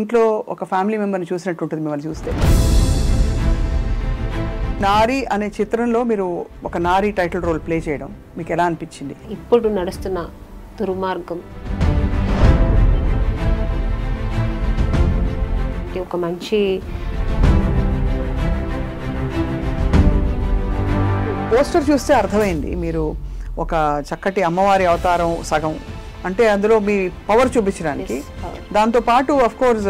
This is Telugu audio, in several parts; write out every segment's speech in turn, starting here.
ఇంట్లో ఒక ఫ్యామిలీ మెంబర్ని చూసినట్టు ఉంటుంది మిమ్మల్ని చూస్తే. నారి అనే చిత్రంలో మీరు ఒక నారి టైటిల్ రోల్ ప్లే చేయడం మీకు ఎలా అనిపించింది? ఇప్పుడు నడుస్తున్న దుర్మార్గం ఒక మంచి పోస్టర్ చూస్తే అర్థమైంది మీరు ఒక చక్కటి అమ్మవారి అవతారం సగం, అంటే అందులో మీ పవర్ చూపించడానికి. దాంతో పాటు ఆఫ్ కోర్స్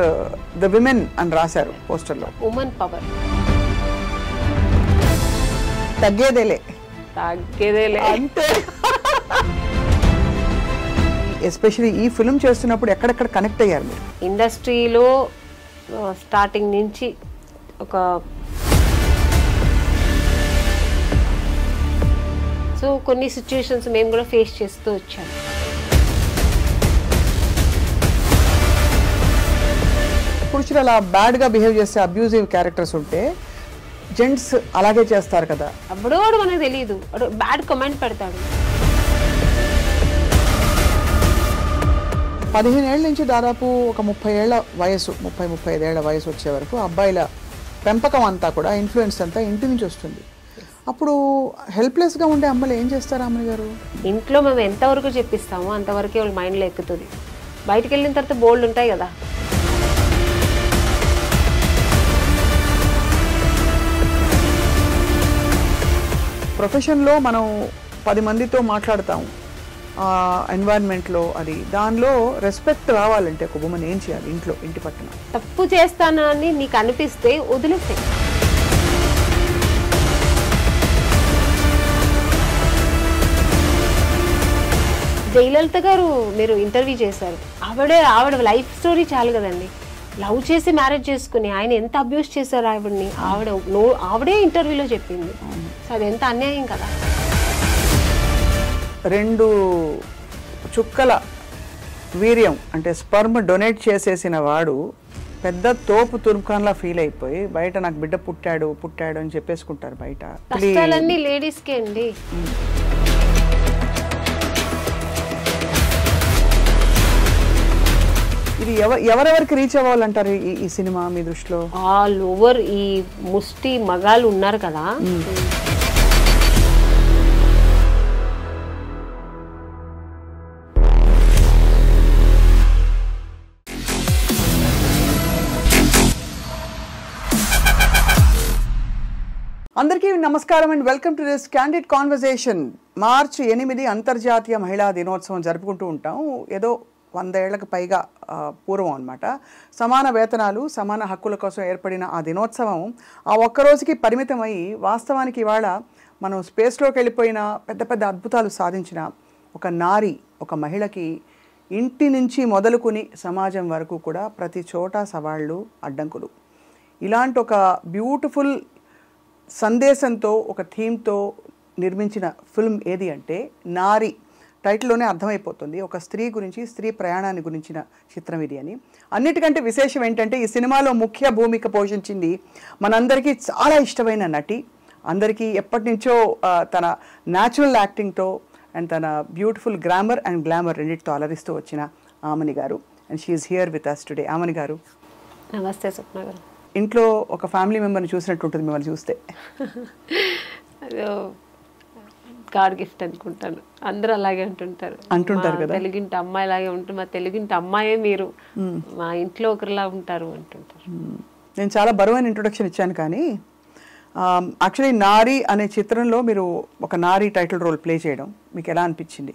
ద విమెన్ అని రాశారు పోస్టర్లో. ఉమెన్ పవర్ తగ్గేదేలే అంతే. ఎస్పెషల్లీ ఈ ఫిల్మ్ చేస్తున్నప్పుడు ఎక్కడెక్కడ కనెక్ట్ అయ్యారు మీరు? ఇండస్ట్రీలో స్టార్టింగ్ నుంచి ఒక సో కొన్ని సిచ్యువేషన్స్ మేము కూడా ఫేస్ చేస్తూ వచ్చాము. పురుషులు అలా బ్యాడ్గా బిహేవ్ చేస్తే అబ్యూజివ్ క్యారెక్టర్స్ ఉంటే జెంట్స్ అలాగే చేస్తారు కదా. అప్పుడు మనకు తెలియదు, బ్యాడ్ కమెంట్ పెడతాడు. 15 ఏళ్ళ నుంచి దాదాపు ఒక 30 ఏళ్ల వయసు, 35 ఏళ్ల వయసు వచ్చే వరకు అబ్బాయిల పెంపకం అంతా కూడా ఇన్ఫ్లుయెన్స్ అంతా ఇంటి నుంచి వస్తుంది. అప్పుడు హెల్ప్లెస్గా ఉండే అమ్మలు ఏం చేస్తారు అమ్మని గారు? ఇంట్లో మేము ఎంతవరకు చెప్పిస్తామో అంతవరకే వాళ్ళ మైండ్లో ఎక్కుతుంది. బయటికి వెళ్ళిన తర్వాత బోల్డ్ ఉంటాయి కదా. ప్రొఫెషన్లో మనం 10 మందితో మాట్లాడతాం, ఎన్వైరన్మెంట్లో అది దానిలో రెస్పెక్ట్ రావాలంటే ఒక ఉమెన్ ఏం చేయాలి? ఇంట్లో ఇంటి పక్కన తప్పు చేస్తానని నీకు అనిపిస్తే వదిలేస్తే. జయలలిత గారు మీరు ఇంటర్వ్యూ చేశారు, ఆవిడ లైఫ్ స్టోరీ చాలు కదండి. లవ్ చేసి మ్యారేజ్ చేసుకుని ఆయన ఎంత అబ్యూస్ చేశారు ఆవిడని, ఆవిడే ఇంటర్వ్యూలో చెప్పింది. సో అది ఎంత అన్యాయం కదా. 2 చుక్కల వీర్యం అంటే స్పర్మ్ డొనేట్ చేసేసిన వాడు పెద్ద తోపు తుర్కాన్లా ఫీల్ అయిపోయి బయట నాకు బిడ్డ పుట్టాడు అని చెప్పేసుకుంటారు బయట. కష్టాలన్నీ లేడీస్కే అండి. ఇది ఎవరెవరికి రీచ్ అవ్వాలంటారు ఈ సినిమా మీ దృష్టిలో? ఆల్ ఓవర్ ఈ ముష్టి మగాళ్ళు ఉన్నారు కదా. అందరికీ నమస్కారం and welcome to this candid conversation. మార్చి 8 అంతర్జాతీయ మహిళా దినోత్సవం జరుపుకుంటూ ఉంటాం. ఏదో 100 ఏళ్లకు పైగా పూర్వం అనమాట. సమాన వేతనాలు, సమాన హక్కుల కోసం ఏర్పడిన ఆ దినోత్సవం ఆ ఒక్కరోజుకి పరిమితమై వాస్తవానికి ఇవాళ మనం స్పేస్లోకి వెళ్ళిపోయిన పెద్ద అద్భుతాలు సాధించిన ఒక నారి, ఒక మహిళకి ఇంటి నుంచి మొదలుకొని సమాజం వరకు కూడా ప్రతి చోట సవాళ్ళు, అడ్డంకులు. ఇలాంటి ఒక బ్యూటిఫుల్ సందేశంతో, ఒక థీమ్తో నిర్మించిన ఫిల్మ్ ఏది అంటే నారి. టైటిల్లోనే అర్థమైపోతుంది ఒక స్త్రీ గురించి, స్త్రీ ప్రయాణాన్ని గురించిన చిత్రం ఇది అని. అన్నిటికంటే విశేషం ఏంటంటే ఈ సినిమాలో ముఖ్య భూమిక పోషించింది మనందరికీ చాలా ఇష్టమైన నటి, అందరికీ ఎప్పటి నుంచో తన న్యాచురల్ యాక్టింగ్తో అండ్ తన బ్యూటిఫుల్ గ్రామర్ అండ్ గ్లామర్ రెండింటితో అలరిస్తూ వచ్చిన ఆమని గారు. And she is here with us today. Aamani గారు నమస్తే. స్వప్న గారు. ఇంట్లో ఒక ఫ్యామిలీ మెంబర్ని చూసినట్టు ఉంటుంది మిమ్మల్ని చూస్తే. గాడ్ గిఫ్ట్ అనుకుంటాను. అందరూ అలాగే అంటుంటారు కదా. తెలుగింటి అమ్మాయి లాగే ఉంటుంది, మా తెలుగింటి అమ్మాయే మీరు, మా ఇంట్లో ఒకరిలా ఉంటారు అంటుంటారు. నేను చాలా బరువైన ఇంట్రొడక్షన్ ఇచ్చాను, కానీ యాక్చువల్లీ నారి అనే చిత్రంలో మీరు ఒక నారి టైటిల్ రోల్ ప్లే చేయడం మీకు ఎలా అనిపించింది?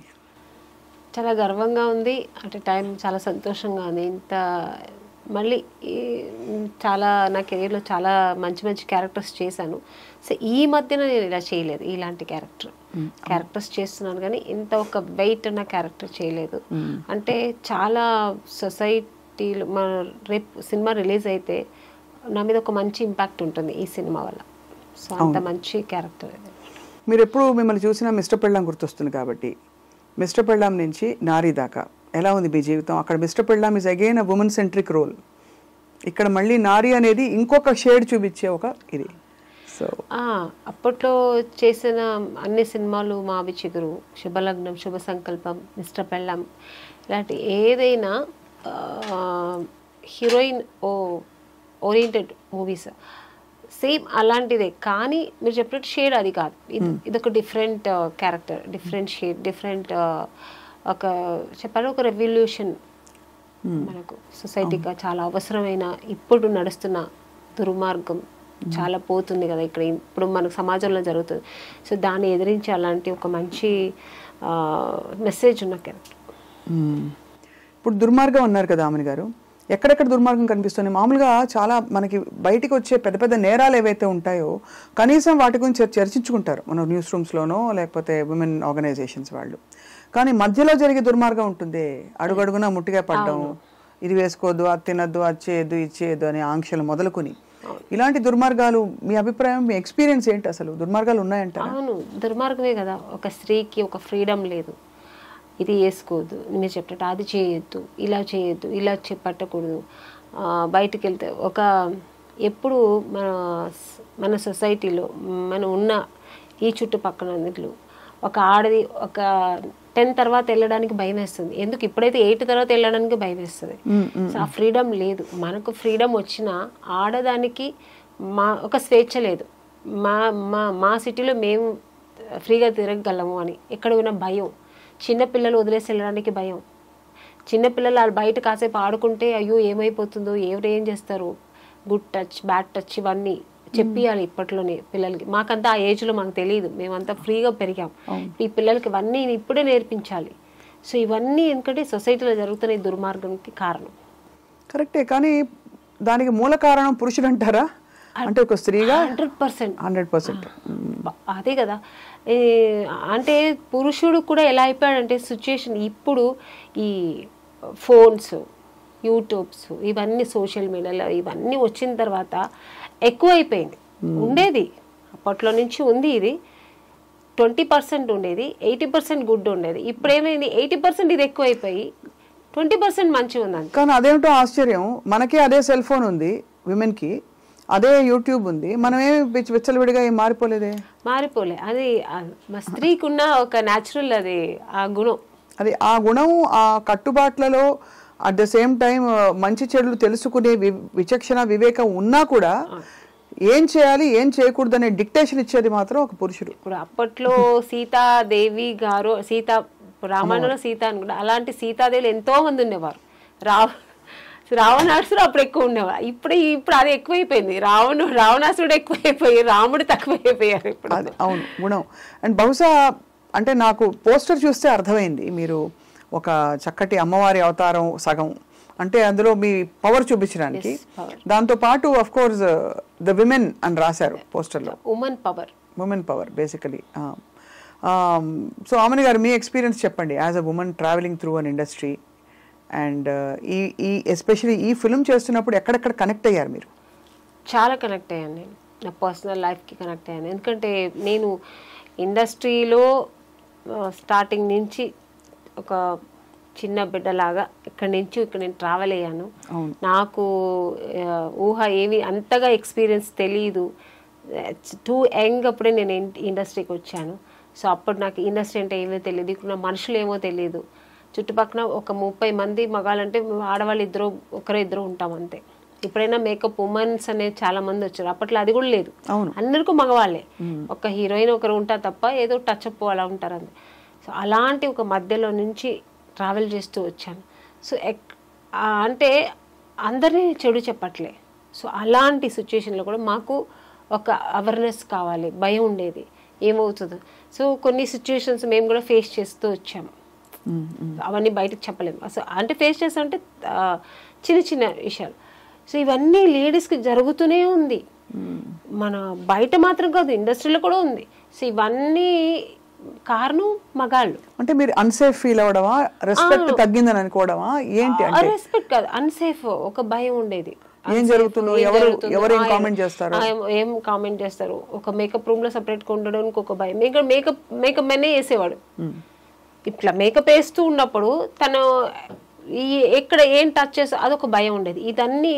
చాలా గర్వంగా ఉంది, అట్ ఎ టైం చాలా సంతోషంగా ఉంది. ఇంత మళ్ళీ చాలా నా కెరీర్లో చాలా మంచి క్యారెక్టర్స్ చేశాను. సో ఈ మధ్యన నేను ఇలా చేయలేదు, ఇలాంటి క్యారెక్టర్స్ చేస్తున్నాను, కానీ ఇంత ఒక వెయిట్ ఉన్న క్యారెక్టర్ చేయలేదు. అంటే చాలా సొసైటీలో రేపు సినిమా రిలీజ్ అయితే నా మీద ఒక మంచి ఇంపాక్ట్ ఉంటుంది ఈ సినిమా వల్ల. సో అంత మంచి క్యారెక్టర్. మీరు ఎప్పుడు మిమ్మల్ని చూసినా మిస్టర్ పెళ్ళాం గుర్తొస్తుంది, కాబట్టి మిస్టర్ పెళ్ళాం నుంచి నారి దాకా ఎలా ఉంది మీ జీవితం? అక్కడ mister Pellam is again a women centric role, ఇక్కడ మళ్ళీ నారి అనేది ఇంకొక షేడ్ చూపించే ఒక ఇది. సో అప్పట్లో చేసిన అన్ని సినిమాలు మావి చిగురు, శుభలగ్నం, శుభ సంకల్పం, మిస్టర్ పెళ్ళాం, ఇలాంటి ఏదైనా హీరోయిన్ ఓరియంటెడ్ మూవీస్ సేమ్ అలాంటిదే, కానీ మీరు చెప్పినట్టు షేడ్ అది కాదు. ఇదొక different character, different shade, different ఒక చెప్పాలి ఒక రెవల్యూషన్ మనకు సొసైటీగా చాలా అవసరమైన ఇప్పుడు నడుస్తున్న దుర్మార్గం చాలా పోతుంది కదా ఇక్కడ ఇప్పుడు మనకు సమాజంలో జరుగుతుంది. సో దాన్ని ఎదిరించి అలాంటి ఒక మంచి మెసేజ్ ఉన్న క్యారెక్టర్. ఇప్పుడు దుర్మార్గం అన్నారు కదా ఆమెని గారు, ఎక్కడెక్కడ దుర్మార్గం కనిపిస్తుంది? మామూలుగా చాలా మనకి బయటికి వచ్చే పెద్ద పెద్ద నేరాలు ఏవైతే ఉంటాయో కనీసం వాటి గురించి చర్చించుకుంటారు మన న్యూస్ రూమ్స్లోనో లేకపోతే విమెన్ ఆర్గనైజేషన్స్ వాళ్ళు. కానీ మధ్యలో జరిగే దుర్మార్గం ఉంటుంది, అడుగడుగునా ముట్టిగా పడ్డం, ఇది వేసుకోవద్దు, అది తినద్దు, అది చేయొద్దు, ఇది చేయొద్దు అనే ఆంక్షలు మొదలుకొని ఇలాంటి దుర్మార్గాలు. మీ అభిప్రాయం, మీ ఎక్స్పీరియన్స్ ఏంటి? అసలు దుర్మార్గాలు ఉన్నాయంట? అవును, దుర్మార్గమే కదా. ఒక స్త్రీకి ఒక ఫ్రీడమ్ లేదు, ఇది వేసుకోవద్దు, మీరు చెప్పినట్టు అది చేయొద్దు, ఇలా చేయొద్దు, ఇలా పట్టకూడదు. బయటికి వెళ్తే ఒక ఎప్పుడు మన సొసైటీలో మనం ఉన్న ఈ చుట్టుపక్కల అన్నిట్లు ఒక ఆడది ఒక 10 తర్వాత వెళ్ళడానికి భయం వేస్తుంది. ఎందుకు ఇప్పుడైతే 8 తర్వాత వెళ్ళడానికి భయం వేస్తుంది. సో ఆ ఫ్రీడమ్ లేదు. మనకు ఫ్రీడమ్ వచ్చినా ఆడదానికి ఒక స్వేచ్ఛ లేదు. మా సిటీలో మేము ఫ్రీగా తిరగగలము అని ఎక్కడ ఉన్న భయం. చిన్నపిల్లలు వదిలేసి వెళ్ళడానికి భయం. చిన్నపిల్లలు వాళ్ళు బయట కాసేపు ఆడుకుంటే అయ్యో ఏమైపోతుందో, ఎవరు ఏం చేస్తారు, గుడ్ టచ్ బ్యాడ్ టచ్ ఇవన్నీ చెప్పియాలి ఇప్పట్లోనే పిల్లలకి. మాకంతా ఆ ఏజ్లో మనకు తెలియదు, మేమంతా ఫ్రీగా పెరిగాం. ఈ పిల్లలకి ఇవన్నీ ఇప్పుడే నేర్పించాలి. సో ఇవన్నీ ఎందుకంటే సొసైటీలో జరుగుతున్న ఈ దుర్మార్గంకి కారణం. కరెక్టే, కానీ దానికి మూల కారణం పురుషుడు అంటారా? అంటే ఒక స్త్రీగా 100%. అదే కదా. అంటే పురుషుడు కూడా ఎలా అయిపోయాడంటే సిచ్యుయేషన్ ఇప్పుడు ఈ ఫోన్స్, యూట్యూబ్స్, ఇవన్నీ సోషల్ మీడియాలో ఇవన్నీ వచ్చిన తర్వాత ఎక్కువ అయిపోయింది. ఉండేది అప్పట్లో నుంచి ఉంది, ఇది 20% ఉండేది, 80% గుడ్ ఉండేది. ఇప్పుడు ఏమైంది, 80% ఇది ఎక్కువ అయిపోయి 20% మంచిగా ఉందండి. కానీ అదేమిటో ఆశ్చర్యం, మనకే అదే సెల్ ఫోన్ ఉంది, విమెన్కి అదే యూట్యూబ్ ఉంది, మనమేమి విచ్చలవిడిగా ఏం మారిపోలేదే. అది స్త్రీకి ఉన్న ఒక న్యాచురల్ అది ఆ గుణం, అది ఆ గుణం ఆ కట్టుబాట్లలో అట్ ద సేమ్ టైం మంచి చెడులు తెలుసుకునే విచక్షణ వివేకం ఉన్నా కూడా ఏం చేయాలి ఏం చేయకూడదు అనే డిక్టేషన్ ఇచ్చేది మాత్రం ఒక పురుషుడు. ఇప్పుడు అప్పట్లో సీతాదేవి గారు, రామాయణంలో సీత అనుకుంటా, అలాంటి సీతాదేవులు ఎంతో మంది ఉండేవారు. రావణాసుడు అప్పుడు ఎక్కువ ఉండేవారు. ఇప్పుడు అది ఎక్కువైపోయింది. రావణాసుడు ఎక్కువైపోయి రాముడు తక్కువైపోయారు ఇప్పుడు. అది అవును గుణం. అండ్ బహుశా అంటే నాకు పోస్టర్ చూస్తే అర్థమైంది, మీరు ఒక చక్కటి అమ్మవారి అవతారం సగం, అంటే అందులో మీ పవర్ చూపించడానికి, దాంతో పాటు ఆఫ్ కోర్స్ ద విమెన్ అని రాశారు పోస్టర్లో. Women power basically. సో ఆమెని గారు మీ ఎక్స్పీరియన్స్ చెప్పండి as a women travelling through an industry and ఈ ఎస్పెషలీ ఈ ఫిల్మ్ చేస్తున్నప్పుడు ఎక్కడెక్కడ కనెక్ట్ అయ్యారు మీరు? చాలా కనెక్ట్ అయ్యాను నేను, నా పర్సనల్ లైఫ్కి కనెక్ట్ అయ్యాను. ఎందుకంటే నేను ఇండస్ట్రీలో స్టార్టింగ్ నుంచి ఒక చిన్న బిడ్డలాగా ఇక్కడి నుంచి ఇక్కడ నేను ట్రావెల్ అయ్యాను. నాకు ఊహ ఏమి అంతగా ఎక్స్పీరియన్స్ తెలియదు. టూ యంగ్ అప్పుడే నేను ఇండస్ట్రీకి వచ్చాను. సో అప్పుడు నాకు ఇండస్ట్రీ అంటే ఏమో తెలియదు, ఇక్కడ మనుషులు ఏమో తెలియదు. చుట్టుపక్కల ఒక 30 మంది మగాళ్ళంటే ఆడవాళ్ళు ఒకరిద్దరు ఉంటాం అంతే. ఇప్పుడైనా మేకప్ ఉమెన్స్ అనేది చాలా మంది వచ్చారు, అప్పట్లో అది కూడా లేదు. అందరికీ మగవాళ్ళే, ఒక హీరోయిన్ ఒకరు ఉంటారు తప్ప ఏదో టచ్ అప్ అలా ఉంటారు అంతే. సో అలాంటి ఒక మధ్యలో నుంచి ట్రావెల్ చేస్తూ వచ్చాను. సో అంటే అందరినీ చెడు చెప్పట్లే. సో అలాంటి సిచ్యుయేషన్లో కూడా మాకు ఒక అవేర్నెస్ కావాలి, భయం ఉండేది ఏమవుతుందో. సో కొన్ని సిచ్యుయేషన్స్ మేము కూడా ఫేస్ చేస్తూ వచ్చాము, అవన్నీ బయటకు చెప్పలేము. అసలు అంటే ఫేస్ చేస్తామంటే చిన్న చిన్న విషయాలు. సో ఇవన్నీ లేడీస్కి జరుగుతూనే ఉంది, మన బయట మాత్రం కాదు ఇండస్ట్రీలో కూడా ఉంది. సో ఇవన్నీ కారణం మగాళ్ళు. అంటే మీరు అన్సేఫ్ ఫీల్ అవడమా, రెస్పెక్ట్ తగ్గిందని అనుకోవడమా ఏంటి? రెస్పెక్ట్ కాదు, అన్సేఫ్, ఒక భయం ఉండేది. ఏం జరుగుతుందో, ఎవరు ఏం కామెంట్ చేస్తారు, ఒక మేకప్ రూమ్ లో సపరేట్ గా ఉండడానికి ఒక భయం. మేకప్ మెనే వేసేవాడు. ఇట్లా మేకప్ వేస్తూ ఉన్నప్పుడు తను ఎక్కడ ఏం టచ్ చేస్తా అదొక భయం ఉండేది. ఇదన్నీ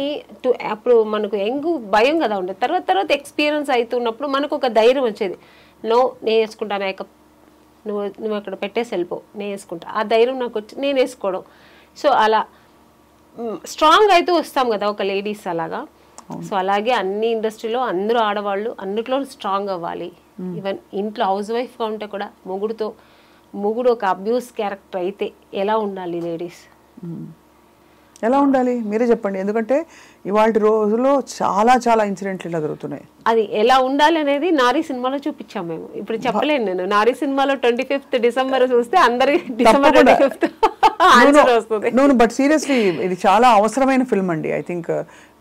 అప్పుడు మనకు భయం కదా ఉండేది. తర్వాత ఎక్స్పీరియన్స్ అవుతున్నప్పుడు మనకు ఒక ధైర్యం వచ్చేది. నేను వేసుకుంటా మేకప్, నువ్వు అక్కడ పెట్టేసి వెళ్ళిపో, నేను వేసుకుంటా. ఆ ధైర్యం నాకు వచ్చి నేను వేసుకోవడం. సో అలా స్ట్రాంగ్ అయితే వస్తాం కదా ఒక లేడీస్ అలాగా. సో అలాగే అన్ని ఇండస్ట్రీలో అందరూ ఆడవాళ్ళు అన్నిట్లో స్ట్రాంగ్ అవ్వాలి. ఈవెన్ ఇంట్లో హౌస్ వైఫ్గా ఉంటే కూడా మొగుడు ఒక అబ్యూస్ క్యారెక్టర్ అయితే ఎలా ఉండాలి లేడీస్? ఎలా ఉండాలి మీరే చెప్పండి, ఎందుకంటే ఇవాళ రోజుల్లో చాలా చాలా ఇన్సిడెంట్లు ఇలా జరుగుతున్నాయి. అది ఎలా ఉండాలి అనేది నారీ సినిమాలో చూపించాం మేము. ఇప్పుడు చెప్పలేను నేను. నారీ సినిమాలో 25th డిసెంబర్ చూస్తే అందరికి డిసెంబర్ 25th ఆన్సర్ వస్తుంది. నో బట్ సీరియస్లీ ఇది చాలా అవసరమైన ఫిల్మ్ అండి. ఐ థింక్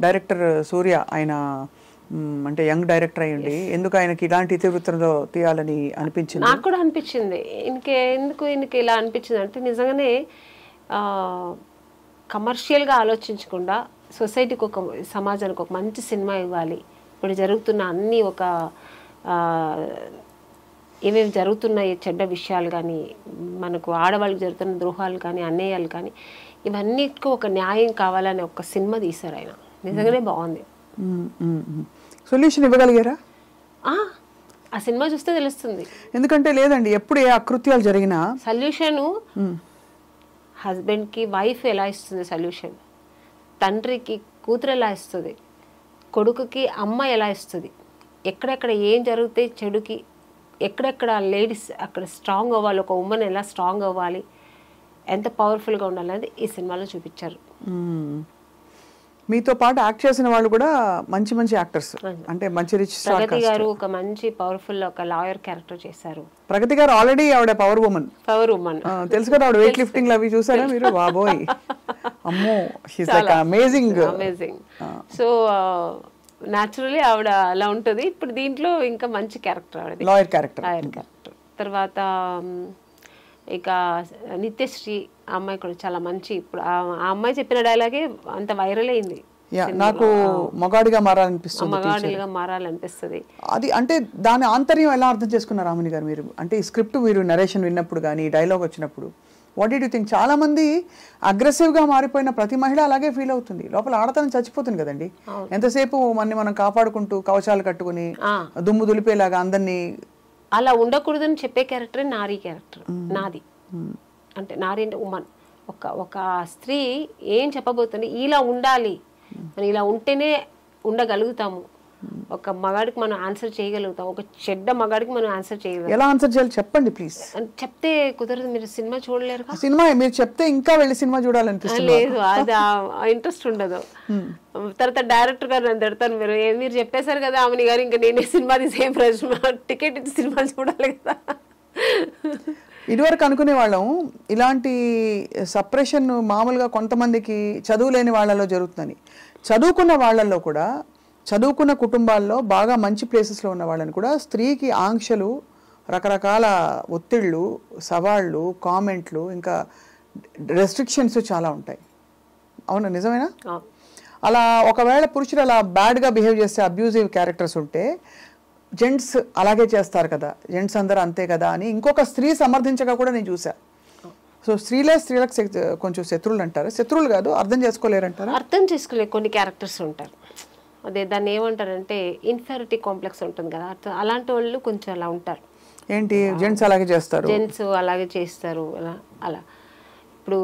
డైరెక్టర్ సూర్య ఆయన అంటే యంగ్ డైరెక్టర్ అయ్యండి, ఎందుకు ఆయనకి ఇలాంటి ఇతివృత్తంలో తీయాలని అనిపించింది? నాకు కూడా అనిపించింది. ఎందుకు ఇలా అనిపించింది అంటే నిజంగానే కమర్షియల్గా ఆలోచించకుండా సొసైటీకి సమాజానికి ఒక మంచి సినిమా ఇవ్వాలి. ఇప్పుడు జరుగుతున్న అన్ని ఏమేమి జరుగుతున్నాయి చెడ్డ విషయాలు కానీ, మనకు ఆడవాళ్ళకి జరుగుతున్న ద్రోహాలు కానీ, అన్యాయాలు కానీ, ఇవన్నిటికీ ఒక న్యాయం కావాలని ఒక సినిమా తీశారు ఆయన. నిజంగానే బాగుంది. సొల్యూషన్ ఇవ్వగలిగారా? ఆ సినిమా చూస్తే తెలుస్తుంది. ఎందుకంటే లేదండి, ఎప్పుడు ఏ అకృత్యాలు జరిగినా సొల్యూషను హస్బెండ్కి వైఫ్ ఎలా ఇస్తుంది సొల్యూషన్, తండ్రికి కూతురు ఎలా ఇస్తుంది, కొడుకుకి అమ్మ ఎలా ఇస్తుంది, ఎక్కడెక్కడ ఏం జరిగితే చెడుకి ఎక్కడెక్కడ లేడీస్ అక్కడ స్ట్రాంగ్ అవ్వాలి, ఒక ఉమెన్ ఎలా స్ట్రాంగ్ అవ్వాలి, ఎంత పవర్ఫుల్గా ఉండాలి అనేది ఈ సినిమాలో చూపించారు. మీతో పాటు యాక్ట్ చేసిన వాళ్ళు కూడా మంచి మంచి యాక్టర్స్, అంటే మంచి రిచ్ స్టార్. ప్రగతి గారు ఒక మంచి పవర్ఫుల్ ఒక లాయర్ క్యారెక్టర్ చేశారు. ప్రగతి గారు ఆల్రెడీ ఆవిడ పవర్ ఉమెన్ తెలుసు కదా, ఆవిడ వెయిట్ లిఫ్టింగ్ అవి చూసారా మీరు? బాబోయ్ అమ్మో, she's like amazing. So naturally ఆవిడ అలా ఉంటుంది. ఇప్పుడు దీంట్లో ఇంకా మంచి క్యారెక్టర్ ఆవిడ, లాయర్ క్యారెక్టర్. తర్వాత ఇక నిత్యశ్రీ ఆ అమ్మాయి కూడా చాలా మంచి. ఇప్పుడు ఆ అమ్మాయి చెప్పిన డైలాగే అంత వైరల్ అయింది. నాకు మగాడిగా మారాలనిపిస్తుంది, మగాడిగా మారాలనిపిస్తుంది. అది అంటే దాని ఆంతర్యం ఎలా అర్థం చేసుకున్నారు రామిని గారు మీరు? అంటే ఈ స్క్రిప్ట్ మీరు నరేషన్ విన్నప్పుడు కానీ డైలాగ్ వచ్చినప్పుడు వాట్ డిడ్ యూ థింక్? చాలా మంది అగ్రెసివ్గా మారిపోయిన ప్రతి మహిళ అలాగే ఫీల్ అవుతుంది, లోపల ఆడతనం చచ్చిపోతుంది కదండి. ఎంతసేపు మనం కాపాడుకుంటూ కవచాలు కట్టుకుని దుమ్ము దులిపేలాగా అందరినీ అలా ఉండకూడదని చెప్పే క్యారెక్టర్ నారీ క్యారెక్టర్ నాది. అంటే నారీ అంటే ఉమెన్. ఒక స్త్రీ ఏం చెప్పబోతుంది, ఇలా ఉండాలి, మనం ఇలా ఉంటేనే ఉండగలుగుతాము, ఒక మగాడికి మనం ఆన్సర్ చేయగలుగుతాం, ఒక చెడ్డ మగాడికి మనం ఆన్సర్ చేయగలుగుతాం. ఎలా ఆన్సర్ చేయాలి చెప్పండి ప్లీజ్. చెప్తే కుదరదు, మీరు సినిమా చూడలేరు. సినిమా మీరు చెప్తే ఇంకా వెళ్ళి సినిమా చూడాలనిపిస్తుంది. లేదు, అది ఇంట్రెస్ట్ ఉండదు. తర్వాత డైరెక్టర్ గారు నన్ను తిడతాను, మీరు చెప్పేశారు కదా ఆమెని గారు, ఇంకా నేనే సినిమా తీసే ప్రశ్న టికెట్ ఇచ్చి సినిమా చూడాలి కదా. ఇదివరకు అనుకునే వాళ్ళం ఇలాంటి సప్రెషన్ మామూలుగా కొంతమందికి చదువు లేని వాళ్ళలో జరుగుతుందని. చదువుకున్న వాళ్ళల్లో కూడా, చదువుకున్న కుటుంబాల్లో బాగా మంచి ప్లేసెస్లో ఉన్న వాళ్ళని కూడా స్త్రీకి ఆంక్షలు, రకరకాల ఒత్తిళ్ళు, సవాళ్ళు, కామెంట్లు, ఇంకా రెస్ట్రిక్షన్స్ చాలా ఉంటాయి. అవునా, నిజమేనా? అలా ఒకవేళ పురుషులు అలా బ్యాడ్గా బిహేవ్ చేస్తే, అబ్యూజివ్ క్యారెక్టర్స్ ఉంటే జెంట్స్ అలాగే చేస్తారు కదా, జెంట్స్ అందరూ అంతే కదా అని ఇంకొక స్త్రీ సమర్థించగా కూడా నేను చూసా. సో స్త్రీలకు కొంచెం శత్రువులు అంటారు, శత్రువులు కాదు, అర్థం చేసుకోలేరంటారు. అర్థం చేసుకోలే కొన్ని క్యారెక్టర్స్ ఉంటారు. అదే దాన్ని ఏమంటారంటే ఇన్ఫెరిటీ కాంప్లెక్స్ ఉంటుంది కదా, అలాంటి వాళ్ళు కొంచెం అలా ఉంటారు. ఏంటి జెంట్స్ అలాగే చేస్తారు, జెంట్స్ అలాగే చేస్తారు అలా. ఇప్పుడు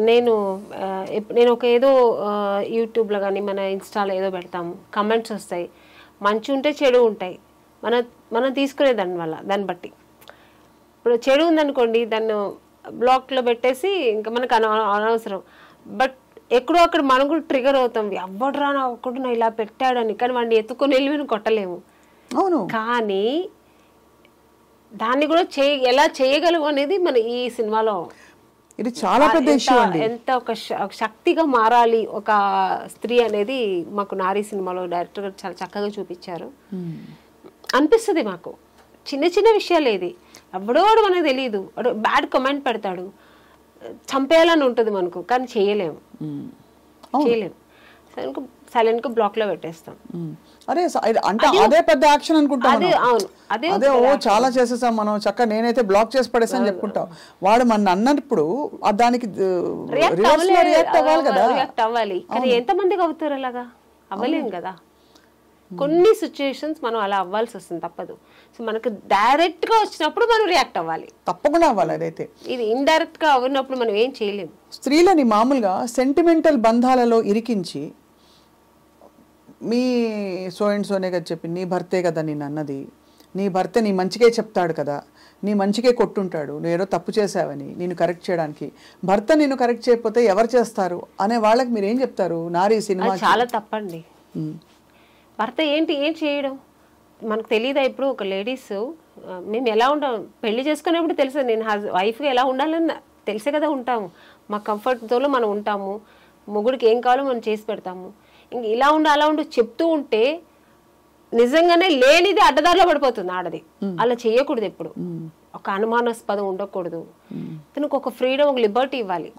నేను ఒక ఏదో యూట్యూబ్లో కానీ మన ఇన్స్టాలో ఏదో పెడతాము, కమెంట్స్ వస్తాయి, మంచి ఉంటే చెడు ఉంటాయి, మనం తీసుకునే దాన్ని బట్టి. ఇప్పుడు చెడు ఉందనుకోండి, దాన్ని బ్లాక్లో పెట్టేసి ఇంకా మనకు అనవసరం. బట్ ఎక్కడో అక్కడ మనం కూడా ట్రిగర్ అవుతాం, ఎవడరా నా ఒక్కడు నా ఇలా పెట్టాడని. కానీ వాడిని ఎత్తుకొని వెళ్ళి మనం కొట్టలేము. అవును, కానీ దాన్ని కూడా ఎలా చేయగలము అనేది మన ఈ సినిమాలో ఇది చాలా పెద్ద ఇష్యూ అండి. ఎంత ఒక శక్తిగా మారాలి ఒక స్త్రీ అనేది మాకు నారీ సినిమాలో డైరెక్టర్ గారు చాలా చక్కగా చూపించారు. అనిపిస్తుంది మాకు చిన్న చిన్న విషయాలు, ఏది ఎవడోడు మనకు తెలియదు, బ్యాడ్ కమెంట్ పెడతాడు, చంపేయాలని ఉంటుంది మనకు, కానీ చేయలేము. సైలెంట్ గా బ్లాక్ లో పెట్టేస్తాం. అరే అంటే అదే పెద్ద యాక్షన్ అనుకుంటాం. అదే చాలా చేసేసాం మనం, చక్కగా నేనైతే బ్లాక్ చేసి పడేసాను చెప్పుకుంటాం. వాడు మన అన్నప్పుడు దానికి రియాక్ట్ అవ్వాలి కదా. కానీ ఎంతమందికి అవుతారు అలాగా? అవ్వలేం కదా. కొన్ని సిచ్యుయేషన్స్ మనం అలా అవ్వాల్సి వస్తుంది, తప్పదు. సో మనకు డైరెక్ట్గా వచ్చినప్పుడు మనం రియాక్ట్ అవ్వాలి, తప్పకుండా అవ్వాలి. అదైతే ఇది ఇండైరెక్ట్గా అవ్వనప్పుడు మనం ఏం చేయలేము. స్త్రీలని మామూలుగా sentimental బంధాలలో ఇరికించి, me so and Soane కదా చెప్పి, నీ భర్తే కదా నేను అన్నది, నీ భర్త నీ మంచికే చెప్తాడు కదా, నీ మంచికే కొట్టుంటాడు, నువ్వు ఏదో తప్పు చేసావని నేను కరెక్ట్ చేయడానికి, భర్త నేను కరెక్ట్ చేయకపోతే ఎవరు చేస్తారు అనే వాళ్ళకి మీరు ఏం చెప్తారు? నారీ సినిమా చాలా తప్పండి. భర్త ఏం చేయడం మనకు తెలియదా? ఇప్పుడు ఒక లేడీస్ మేము ఎలా ఉంటాం, పెళ్లి చేసుకునేప్పుడు తెలుసు, నేను వైఫ్గా ఎలా ఉండాలని తెలిసే కదా ఉంటాము. మా కంఫర్ట్తో మనం ఉంటాము, మొగుడికి ఏం కావాలో మనం చేసి పెడతాము. ఇంక ఇలా ఉండు అలా ఉండు చెప్తూ ఉంటే నిజంగానే లేనిది అడ్డదారిలో పడిపోతుంది ఆడది. అలా చేయకూడదు, ఎప్పుడు ఒక అనుమానాస్పదం ఉండకూడదు. తనకు ఒక ఫ్రీడమ్, ఒక లిబర్టీ ఇవ్వాలి.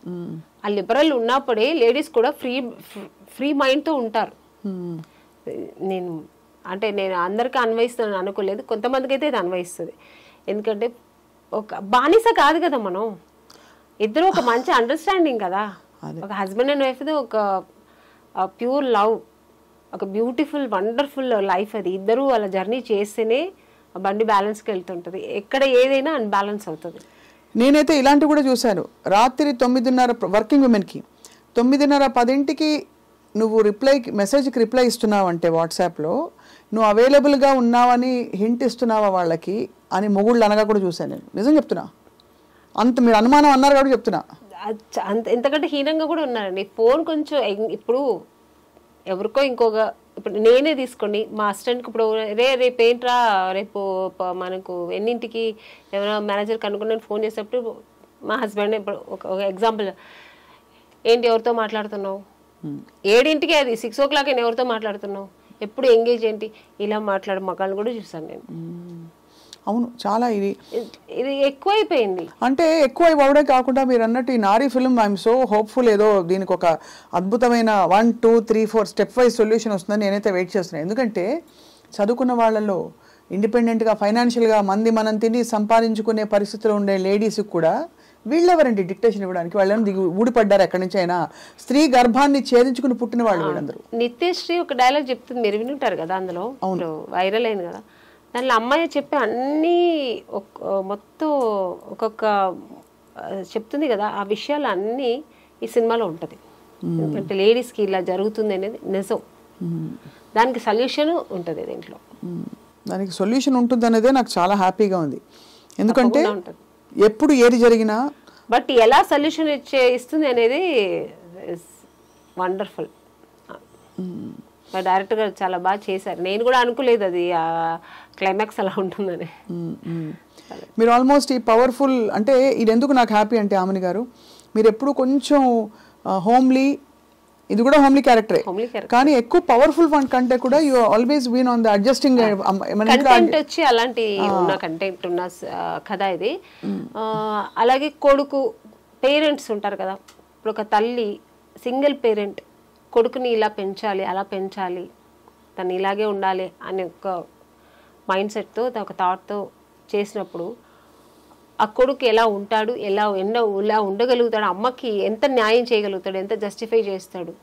ఆ లిబరల్ ఉన్నప్పుడే లేడీస్ కూడా ఫ్రీ మైండ్తో ఉంటారు. నేను అందరికీ అన్వయిస్తాను అనుకోలేదు, కొంతమందికి అయితే ఇది అన్వయిస్తుంది. ఎందుకంటే ఒక బానిస కాదు కదా మనం, ఇద్దరు ఒక మంచి అండర్స్టాండింగ్ కదా. ఒక హస్బెండ్ అండ్ వైఫ్ ఒక ప్యూర్ లవ్, ఒక బ్యూటిఫుల్ వండర్ఫుల్ లైఫ్. అది ఇద్దరు వాళ్ళ జర్నీ చేస్తేనే బండి బ్యాలెన్స్కి వెళ్తుంటుంది. ఎక్కడ ఏదైనా అన్బ్యాలెన్స్ అవుతుంది. నేనైతే ఇలాంటివి కూడా చూశాను. రాత్రి 9:30 వర్కింగ్ ఉమెన్కి 9:30, 10ంటికి నువ్వు మెసేజ్కి రిప్లై ఇస్తున్నావు అంటే వాట్సాప్లో నువ్వు అవైలబుల్గా ఉన్నావని హింట్ ఇస్తున్నావా వాళ్ళకి అని మొగుళ్ళు అనగా కూడా చూశాను నేను. నిజం చెప్తున్నా, అంత మీరు అనుమానం అన్నారు కాబట్టి చెప్తున్నా. ఎంతకంటే హీనంగా కూడా ఉన్నారండి. ఫోన్ కొంచెం ఇప్పుడు ఎవరికో ఇప్పుడు నేనే తీసుకోండి, మా అసిస్టెంట్కి ఇప్పుడు రేపు ఏంట్రా, రేపు మనకు ఎన్నింటికి ఎవరైనా మేనేజర్ కనుక్కుని ఫోన్ చేసేటప్పుడు మా హస్బెండ్ ఇప్పుడు ఒక ఎగ్జాంపుల్, ఏంటి ఎవరితో మాట్లాడుతున్నావు, 7ంటికి అది 6 o'clock ఎవరితో మాట్లాడుతున్నావు, ఎప్పుడు ఎంగేజ్ ఏంటి, ఇలా మాట్లాడే మగాళ్ళని కూడా చూసాను నేను. అవును, చాలా ఇది ఎక్కువైపోయింది. అంటే ఎక్కువ అవడే కాకుండా మీరు అన్నట్టు ఈ నారీ ఫిల్మ్ ఐఎమ్ సో హోప్ఫుల్, ఏదో దీనికి ఒక అద్భుతమైన 1, 2, 3, 4 స్టెప్ వైజ్ సొల్యూషన్ వస్తుందని నేనైతే వెయిట్ చేస్తున్నాను. ఎందుకంటే చదువుకున్న వాళ్ళలో ఇండిపెండెంట్గా ఫైనాన్షియల్గా మనం తిని సంపాదించుకునే పరిస్థితిలో ఉండే లేడీస్కి కూడా వీళ్ళెవరండి డిక్టేషన్ ఇవ్వడానికి? వాళ్ళని ఊడిపడ్డారు ఎక్కడి నుంచి అయినా, స్త్రీ గర్భాన్ని ఛేదించుకుని పుట్టిన వాళ్ళు వీళ్ళందరూ. నిత్యశ్రీ ఒక డైలాగ్ చెప్తుంది, మీరు వినుంటారు కదా, అందులో వైరల్ అయింది కదా. దానిలో అమ్మాయి చెప్పే అన్నీ మొత్తం ఒక్కొక్క చెప్తుంది కదా, ఆ విషయాలు అన్నీ ఈ సినిమాలో ఉంటుంది. ఎందుకంటే లేడీస్కి ఇలా జరుగుతుంది అనేది నిజం, దానికి సొల్యూషన్ ఉంటుంది దీంట్లో. దానికి సొల్యూషన్ ఉంటుంది అనేదే నాకు చాలా హ్యాపీగా ఉంది. ఎందుకంటే ఎప్పుడు ఏది జరిగినా బట్ ఎలా సొల్యూషన్ ఇస్తుంది అనేది వండర్ఫుల్. డైరెక్టర్ గారు చాలా బాగా చేశారు. నేను కూడా అనుకోలేదు అది క్లైమాక్స్ అలా ఉంటుందని. మీరు ఆల్మోస్ట్ ఈ పవర్ఫుల్ అంటే ఇది ఎందుకు నాకు హ్యాపీ అంటే ఆమెని గారు, మీరు ఎప్పుడు కొంచెం హోమ్లీ, ఇది కూడా హోమ్లీ క్యారెక్టరే కానీ ఎక్కువ పవర్ఫుల్ వన్ కంటే కూడా you always been on the adjusting content వచ్చి అలాంటి ఉన్న కంటెంట్ ఉన్న కథ ఇది. అలాగే కొడుకు పేరెంట్స్ ఉంటారు కదా, ఇప్పుడు ఒక తల్లి సింగిల్ పేరెంట్ కొడుకుని ఇలా పెంచాలి అలా పెంచాలి, తను ఇలాగే ఉండాలి అనే ఒక మైండ్ సెట్తో ఒక థాట్తో చేసినప్పుడు ఆ కొడుకు ఎలా ఉంటాడు, ఎలా ఉండగలుగుతాడు, అమ్మకి ఎంత న్యాయం చేయగలుగుతాడు, ఎంత జస్టిఫై చేస్తాడు,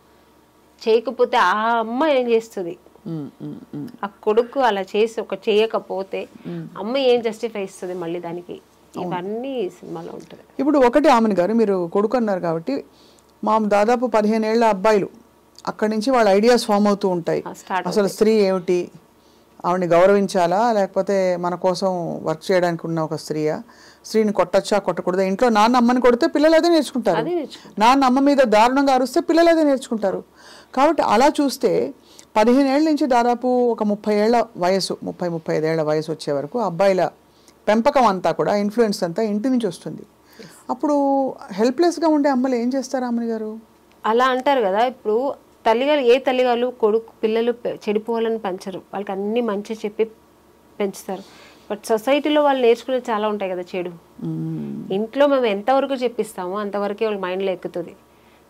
చేయకపోతే ఆ అమ్మ ఏం చేస్తుంది, ఆ కొడుకు అలా చేసి చేయకపోతే అమ్మ ఏం జస్టిఫై ఇస్తుంది మళ్ళీ దానికి, ఇవన్నీ సినిమాలో ఉంటుంది. ఇప్పుడు ఒకటి ఆమెను గారు మీరు కొడుకు అన్నారు కాబట్టి దాదాపు 15 ఏళ్ల అబ్బాయిలు అక్కడి నుంచి వాళ్ళ ఐడియాస్ ఫామ్ అవుతూ ఉంటాయి. అసలు స్త్రీ ఏమిటి, ఆవిడని గౌరవించాలా లేకపోతే మన కోసం వర్క్ చేయడానికి ఉన్న ఒక స్త్రీని కొట్టచ్చా కొట్టకూడదా, ఇంట్లో నాన్న అమ్మని కొడితే పిల్లలు అదే నేర్చుకుంటారు, నాన్న అమ్మ మీద దారుణంగా అరుస్తే పిల్లలు అదే నేర్చుకుంటారు. కాబట్టి అలా చూస్తే 15 ఏళ్ళ నుంచి దాదాపు ఒక 30 ఏళ్ల వయసు 35 ఏళ్ల వయసు వచ్చే వరకు అబ్బాయిల పెంపకం అంతా కూడా ఇన్ఫ్లుయెన్స్ అంతా ఇంటి నుంచి వస్తుంది. అప్పుడు హెల్ప్లెస్గా ఉండే అమ్మలు ఏం చేస్తారు అమ్మని గారు? అలా అంటారు కదా, ఇప్పుడు తల్లిగారు కొడుకు పిల్లలు చెడిపోవాలని పెంచరు, వాళ్ళకి అన్ని మంచి చెప్పి పెంచుతారు. బట్ సొసైటీలో వాళ్ళు నేర్చుకునేది చాలా ఉంటాయి కదా చెడు. ఇంట్లో మేము ఎంతవరకు చెప్పిస్తామో అంతవరకే వాళ్ళ మైండ్లో ఎక్కుతుంది.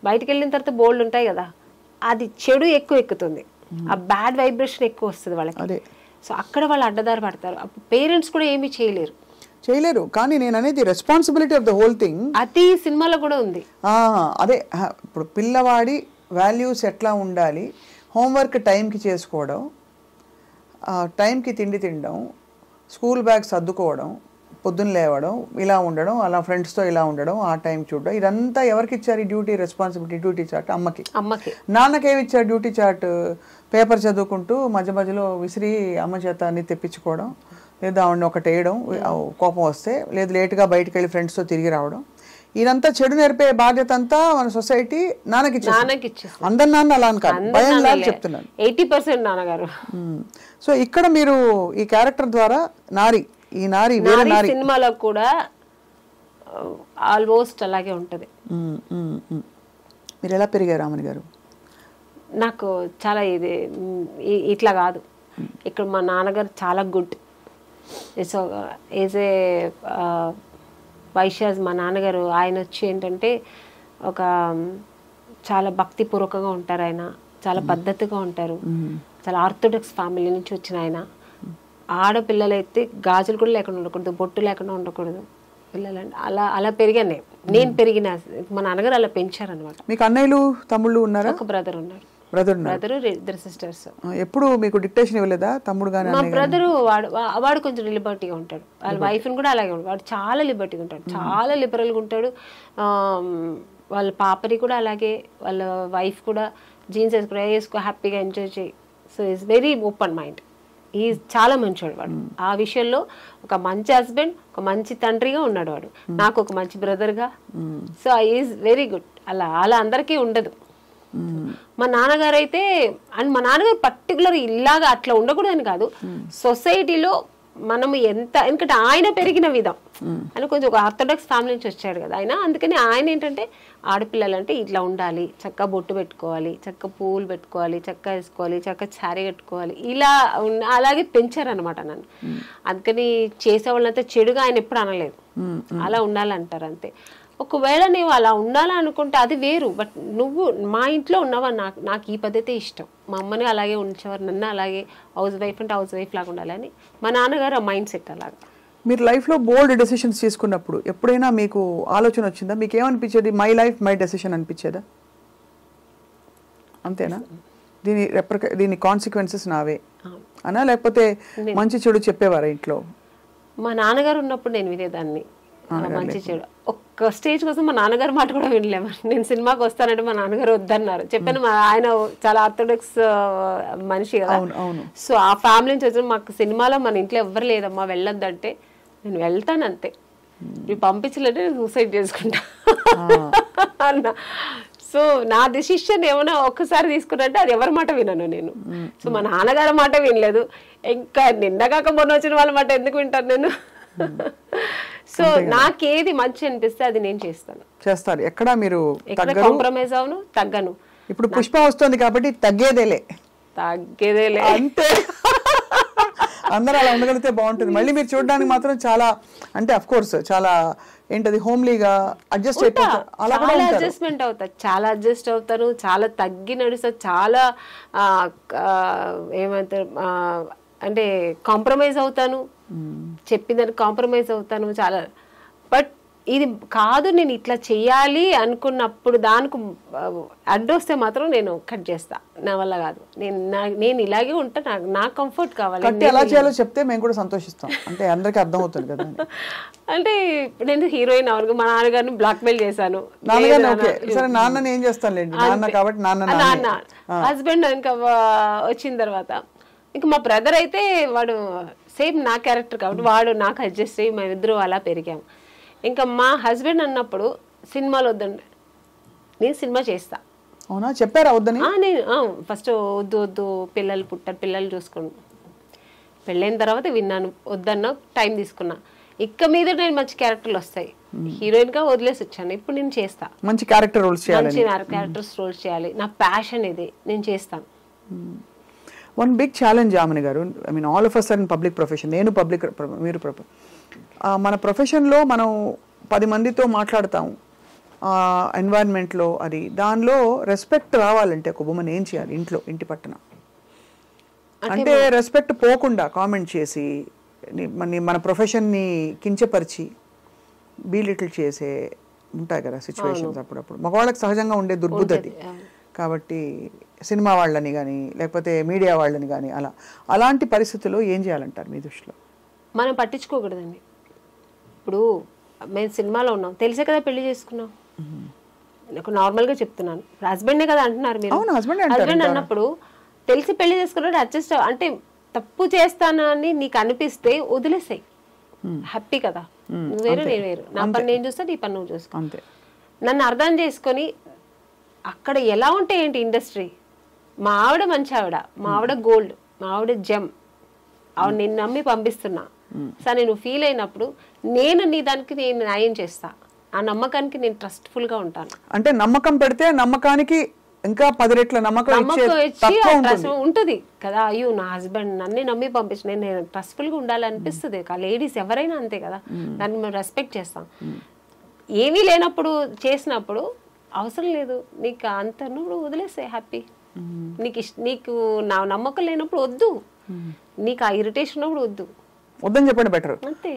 బయటకు వెళ్ళిన తర్వాత బోల్డ్ ఉంటాయి కదా, అది చెడు ఎక్కువ ఎక్కుతుంది, ఆ బ్యాడ్ వైబ్రేషన్ ఎక్కువ వస్తుంది వాళ్ళకి. సో అక్కడ వాళ్ళు అడ్డదారి పడతారు. అప్పుడు పేరెంట్స్ కూడా ఏమీ చేయలేరు. కానీ నేను అనేది responsibility of the whole thing అది సినిమాలో కూడా ఉంది. అదే ఇప్పుడు పిల్లవాడి వాల్యూస్ ఎట్లా ఉండాలి, హోంవర్క్ టైంకి చేసుకోవడం, టైంకి తిండి తినడం, స్కూల్ బ్యాగ్ సర్దుకోవడం, పొద్దున్న లేవడం, ఇలా ఉండడం, అలా ఫ్రెండ్స్తో ఇలా ఉండడం, ఆ టైం చూడడం, ఇదంతా ఎవరికి ఇచ్చారు ఈ డ్యూటీ రెస్పాన్సిబిలిటీ? డ్యూటీ చార్ట్ అమ్మకి. నాన్నకేమి ఇచ్చారు డ్యూటీ చార్ట్? పేపర్ చదువుకుంటూ మధ్య మధ్యలో విసిరి అమ్మ చేత అన్ని తెప్పించుకోవడం, లేదా ఆవిడని ఒకటి వేయడం కోపం వస్తే, లేదు లేటుగా బయటకు వెళ్ళి ఫ్రెండ్స్తో తిరిగి రావడం. ఇదంతా చెడు నేర్పే బాధ్యత అంతా మన సొసైటీ నాన్నకి ఇచ్చేసి. అందరి నాన్న అలా అని కాదు, భయం లాగా చెప్తున్నాను. 80% నాన్నగారు. సో ఇక్కడ మీరు ఈ క్యారెక్టర్ ద్వారా ఈ నారి వేరే నారి సినిమాలో కూడా ఆల్మోస్ట్ అలాగే ఉంటది. మీరు ఎలా పెరిగారు రామని గారు? నాకు చాలా ఇది ఇట్లా కాదు. ఇక్కడ మా నాన్నగారు చాలా good. So is a Vaishyas మా నాన్నగారు. ఆయన వచ్చి ఏంటంటే ఒక చాలా భక్తిపూర్వకంగా ఉంటారు. ఆయన చాలా పద్ధతిగా ఉంటారు. చాలా ఆర్థోడాక్స్ ఫ్యామిలీ నుంచి వచ్చిన ఆయన. ఆడపిల్లలైతే గాజులు కూడా లేకుండా ఉండకూడదు, బొట్టు లేకుండా ఉండకూడదు పిల్లలండి. అలా పెరిగాను నేను పెరిగిన. మా నాన్నగారు అలా పెంచారనమాట. మీకు అన్నయ్యలు తమ్ముళ్ళు ఉన్నారా? ఒక బ్రదర్ ఉన్నారు. Brother 2 sisters. ఎప్పుడు మీకు డిక్టేషన్ ఇవ్వలేదా తమ్ముడు గాని? మా బ్రదరు వాడు కొంచెం లిబర్టీగా ఉంటాడు. వాళ్ళ వైఫ్ని కూడా అలాగే ఉంటాడు. వాడు చాలా లిబర్టీగా ఉంటాడు, చాలా లిబరల్గా ఉంటాడు. వాళ్ళ పాపని కూడా అలాగే, వాళ్ళ వైఫ్ కూడా జీన్స్ వేసుకో హ్యాపీగా ఎంజాయ్ చేయి. So is very open mind. ఈ చాలా మంచివాడు వాడు. ఆ విషయంలో ఒక మంచి హస్బెండ్, ఒక మంచి తండ్రిగా ఉన్నాడు వాడు. నాకు ఒక మంచి బ్రదర్గా. So is very good. అలా అందరికీ ఉండదు. మా నాన్నగారు అయితే, అండ్ మా నాన్నగారు పర్టికులర్ ఇలాగా అట్లా ఉండకూడదని కాదు, సొసైటీలో మనము ఎందుకంటే ఆయన పెరిగిన విధం, ఆయన కొంచెం ఒక ఆర్థోడాక్స్ ఫ్యామిలీ నుంచి వచ్చాడు కదా ఆయన. అందుకని ఆయన ఏంటంటే ఆడపిల్లలంటే ఇట్లా ఉండాలి, చక్కగా బొట్టు పెట్టుకోవాలి, చక్కగా పువ్వులు పెట్టుకోవాలి, చక్కగా వేసుకోవాలి, చక్కగా శారీ కట్టుకోవాలి, ఇలా అలాగే పెంచారనమాట నన్ను. అందుకని చేసేవాళ్ళంతా చెడుగా ఆయన ఎప్పుడు అనలేదు, అలా ఉండాలంటారు అంతే. ఒకవేళ నువ్వు అలా ఉండాలనుకుంటే అది వేరు. బట్ నువ్వు మా ఇంట్లో ఉన్నావా, నాకు ఈ పద్ధతే ఇష్టం. మా అమ్మని అలాగే ఉంచేవారు, నన్ను అలాగే. హౌస్ వైఫ్ అంటే హౌస్ వైఫ్ లాగా ఉండాలని మా నాన్నగారు ఆ మైండ్ సెట్ అలాగా. మీరు లైఫ్లో బోల్డ్ డెసిషన్స్ తీసుకున్నప్పుడు ఎప్పుడైనా మీకు ఆలోచన వచ్చిందా? మీకు ఏమనిపించేది? మై లైఫ్ మై డెసిషన్ అనిపించేదా? అంతేనా? దీని కాన్సిక్వెన్సెస్ నావే అనా, లేకపోతే మంచి చెడు చెప్పేవారా ఇంట్లో? మా నాన్నగారు ఉన్నప్పుడు నేను వినేదాన్ని, మంచి చెడు. ఒక్క స్టేజ్ కోసం మా నాన్నగారు మాట కూడా వినలేము. నేను సినిమాకి వస్తానంటే మా నాన్నగారు వద్దన్నారు. చెప్పాను, ఆయన చాలా ఆర్థోడాక్స్ మనిషి కదా. సో ఆ ఫ్యామిలీ నుంచి వచ్చిన మాకు సినిమాలో మన ఇంట్లో ఎవ్వరు లేదమ్మా వెళ్ళొద్దంటే నేను వెళ్తాను అంతే, నువ్వు పంపించలేదంటే నేను సూసైడ్ చేసుకుంటా అన్న. సో నా డెసిషన్ ఏమైనా ఒక్కసారి తీసుకున్నట్టే అది ఎవరి మాట వినను నేను. సో మా నాన్నగారి మాట వినలేదు, ఇంకా నిన్నగాక మొన్న వచ్చిన వాళ్ళ మాట ఎందుకు వింటాను నేను? సో నాకేది మంచి అనిపిస్తే అది నేను చేస్తాను. ఎక్కడ మీరు కాంప్రమైజ్ అవును, తగ్గను. ఇప్పుడు పుష్ప వస్తుంది కాబట్టి తగ్గేదేలే అంతే. అందరూ అలా ఉండగలిగితే బాగుంటుంది. మళ్ళీ మీరు చూడడానికి మాత్రం చాలా, అంటే అఫ్ కోర్స్ చాలా ఏంటది హోమ్లీగా అడ్జస్ట్ అయిపోతారు. అలా కూడా అడ్జస్ట్మెంట్ అవుతారు, చాలా అడ్జస్ట్ అవుతాను, చాలా తగ్గి నడుస్తా, చాలా ఏమంటారు అంటే కాంప్రమైజ్ అవుతాను, చెప్పిందని కాంప్రమైజ్ అవుతాను చాలా. బట్ ఇది కాదు నేను ఇట్లా చెయ్యాలి అనుకున్నప్పుడు దానికి అడ్డొస్తే మాత్రం నేను కట్ చేస్తా. నా వల్ల కాదు, నేను ఇలాగే ఉంటా, నా కంఫర్ట్ కావాలి. ఎలా చేయాలో చెప్తే మేము కూడా సంతోషిస్తాం, అంటే అందరికీ అర్థం అవుతుంది కదా. అంటే నేను హీరోయిన్ అవను, మా నాన్నగారిని బ్లాక్ మెయిల్ చేశాను. నాన్నని ఏం చేస్తానులేండి, నాన్న కాబట్టి నాన్న హస్బెండ్ ఇంకా వచ్చిన తర్వాత ఇంకా మా బ్రదర్ అయితే వాడు సేమ్ నా క్యారెక్టర్ కాబట్టి వాడు నాకు అడ్జస్ట్ అయ్యి మేమిద్దరూ అలా పెరిగాము. ఇంకా మా హస్బెండ్ అన్నప్పుడు సినిమాలు వద్దండి, నేను సినిమా చేస్తా. అవునా, చెప్పారా వద్దని? నేను ఫస్ట్ వద్దు పిల్లలు పుట్టారు, పిల్లలు చూసుకోండి. పెళ్ళైన తర్వాత విన్నాను, వద్దన్నా టైం తీసుకున్నా. ఇక మీద నేను మంచి క్యారెక్టర్లు వస్తాయి, హీరోయిన్ గా వదిలేసి వచ్చాను. ఇప్పుడు నేను చేస్తా, మంచి క్యారెక్టర్ రోల్స్ చేయాలి, మంచి క్యారెక్టర్స్ రోల్స్ చేయాలి. నా ప్యాషన్ ఇది, నేను చేస్తాను. వన్ బిగ్ ఛాలెంజ్ ఆమెని గారు, I mean all of us are in public profession. నేను పబ్లిక్, మీరు మన ప్రొఫెషన్లో మనం 10 మందితో మాట్లాడతాము ఎన్వైరన్మెంట్లో. అది దానిలో రెస్పెక్ట్ రావాలంటే ఒక ఉమెన్ ఏం చేయాలి ఇంట్లో, ఇంటి పట్టున? అంటే రెస్పెక్ట్ పోకుండా కామెంట్ చేసి మన ప్రొఫెషన్ని కించపరిచి బీలిటిల్ చేసే ఉంటాయి కదా సిచ్యువేషన్స్ అప్పుడప్పుడు. మగవాళ్ళకి సహజంగా ఉండే దుర్బుద్ధి అది. కాబట్టి సినిమా వాళ్ళని కానీ లేకపోతే మీడియా వాళ్ళని కానీ అలాంటి పరిస్థితుల్లో ఏం చేయాలంటారు మీ దృష్టిలో? మనం పట్టించుకోకూడదండి. ఇప్పుడు మేము సినిమాలో ఉన్నాం, తెలిసే కదా పెళ్లి చేసుకున్నాం. నాకు నార్మల్గా చెప్తున్నాను, హస్బెండే కదా అంటున్నారు మీరు. హస్బెండ్ అన్నప్పుడు తెలిసి పెళ్లి చేసుకున్నాడు, అడ్జస్ట్ అంటే తప్పు చేస్తానని నీకు అనిపిస్తే వదిలేసాయి, హ్యాపీ కదా. నువ్వు వేరు నేను వేరు, నా పని నేను చూస్తా, నీ పని నువ్వు చూసుకో. నన్ను అర్థం చేసుకొని అక్కడ ఎలా ఉంటే ఏంటి ఇండస్ట్రీ, మా ఆవిడ మంచి ఆవిడ, మా ఆవిడ గోల్డ్, మా ఆవిడ జెమ్, ఆవిడ నేను నమ్మి పంపిస్తున్నా. సరే నువ్వు ఫీల్ అయినప్పుడు నేను నీ దానికి నేను న్యాయం చేస్తా, ఆ నమ్మకానికి నేను ట్రస్ట్ఫుల్ గా ఉంటాను. అంటే నమ్మకం పెడితే నమ్మకానికి ఇంకా 10 రెట్ల నమ్మకం ఉంటుంది కదా. అయ్యో నా హస్బెండ్ నన్ను నమ్మి పంపించి నేను ట్రస్ట్ఫుల్ గా ఉండాలనిపిస్తుంది. లేడీస్ ఎవరైనా అంతే కదా, దాన్ని మేము రెస్పెక్ట్ చేస్తాం. ఏమీ లేనప్పుడు చేసినప్పుడు అవసరం లేదు, నీకు అంత నువ్వు వదిలేసే హ్యాపీ. నీకు నా నమ్మకం లేనప్పుడు వద్దు, నీకు ఆ ఇరిటేషన్ ఉన్నప్పుడు వద్దని చెప్పండి, better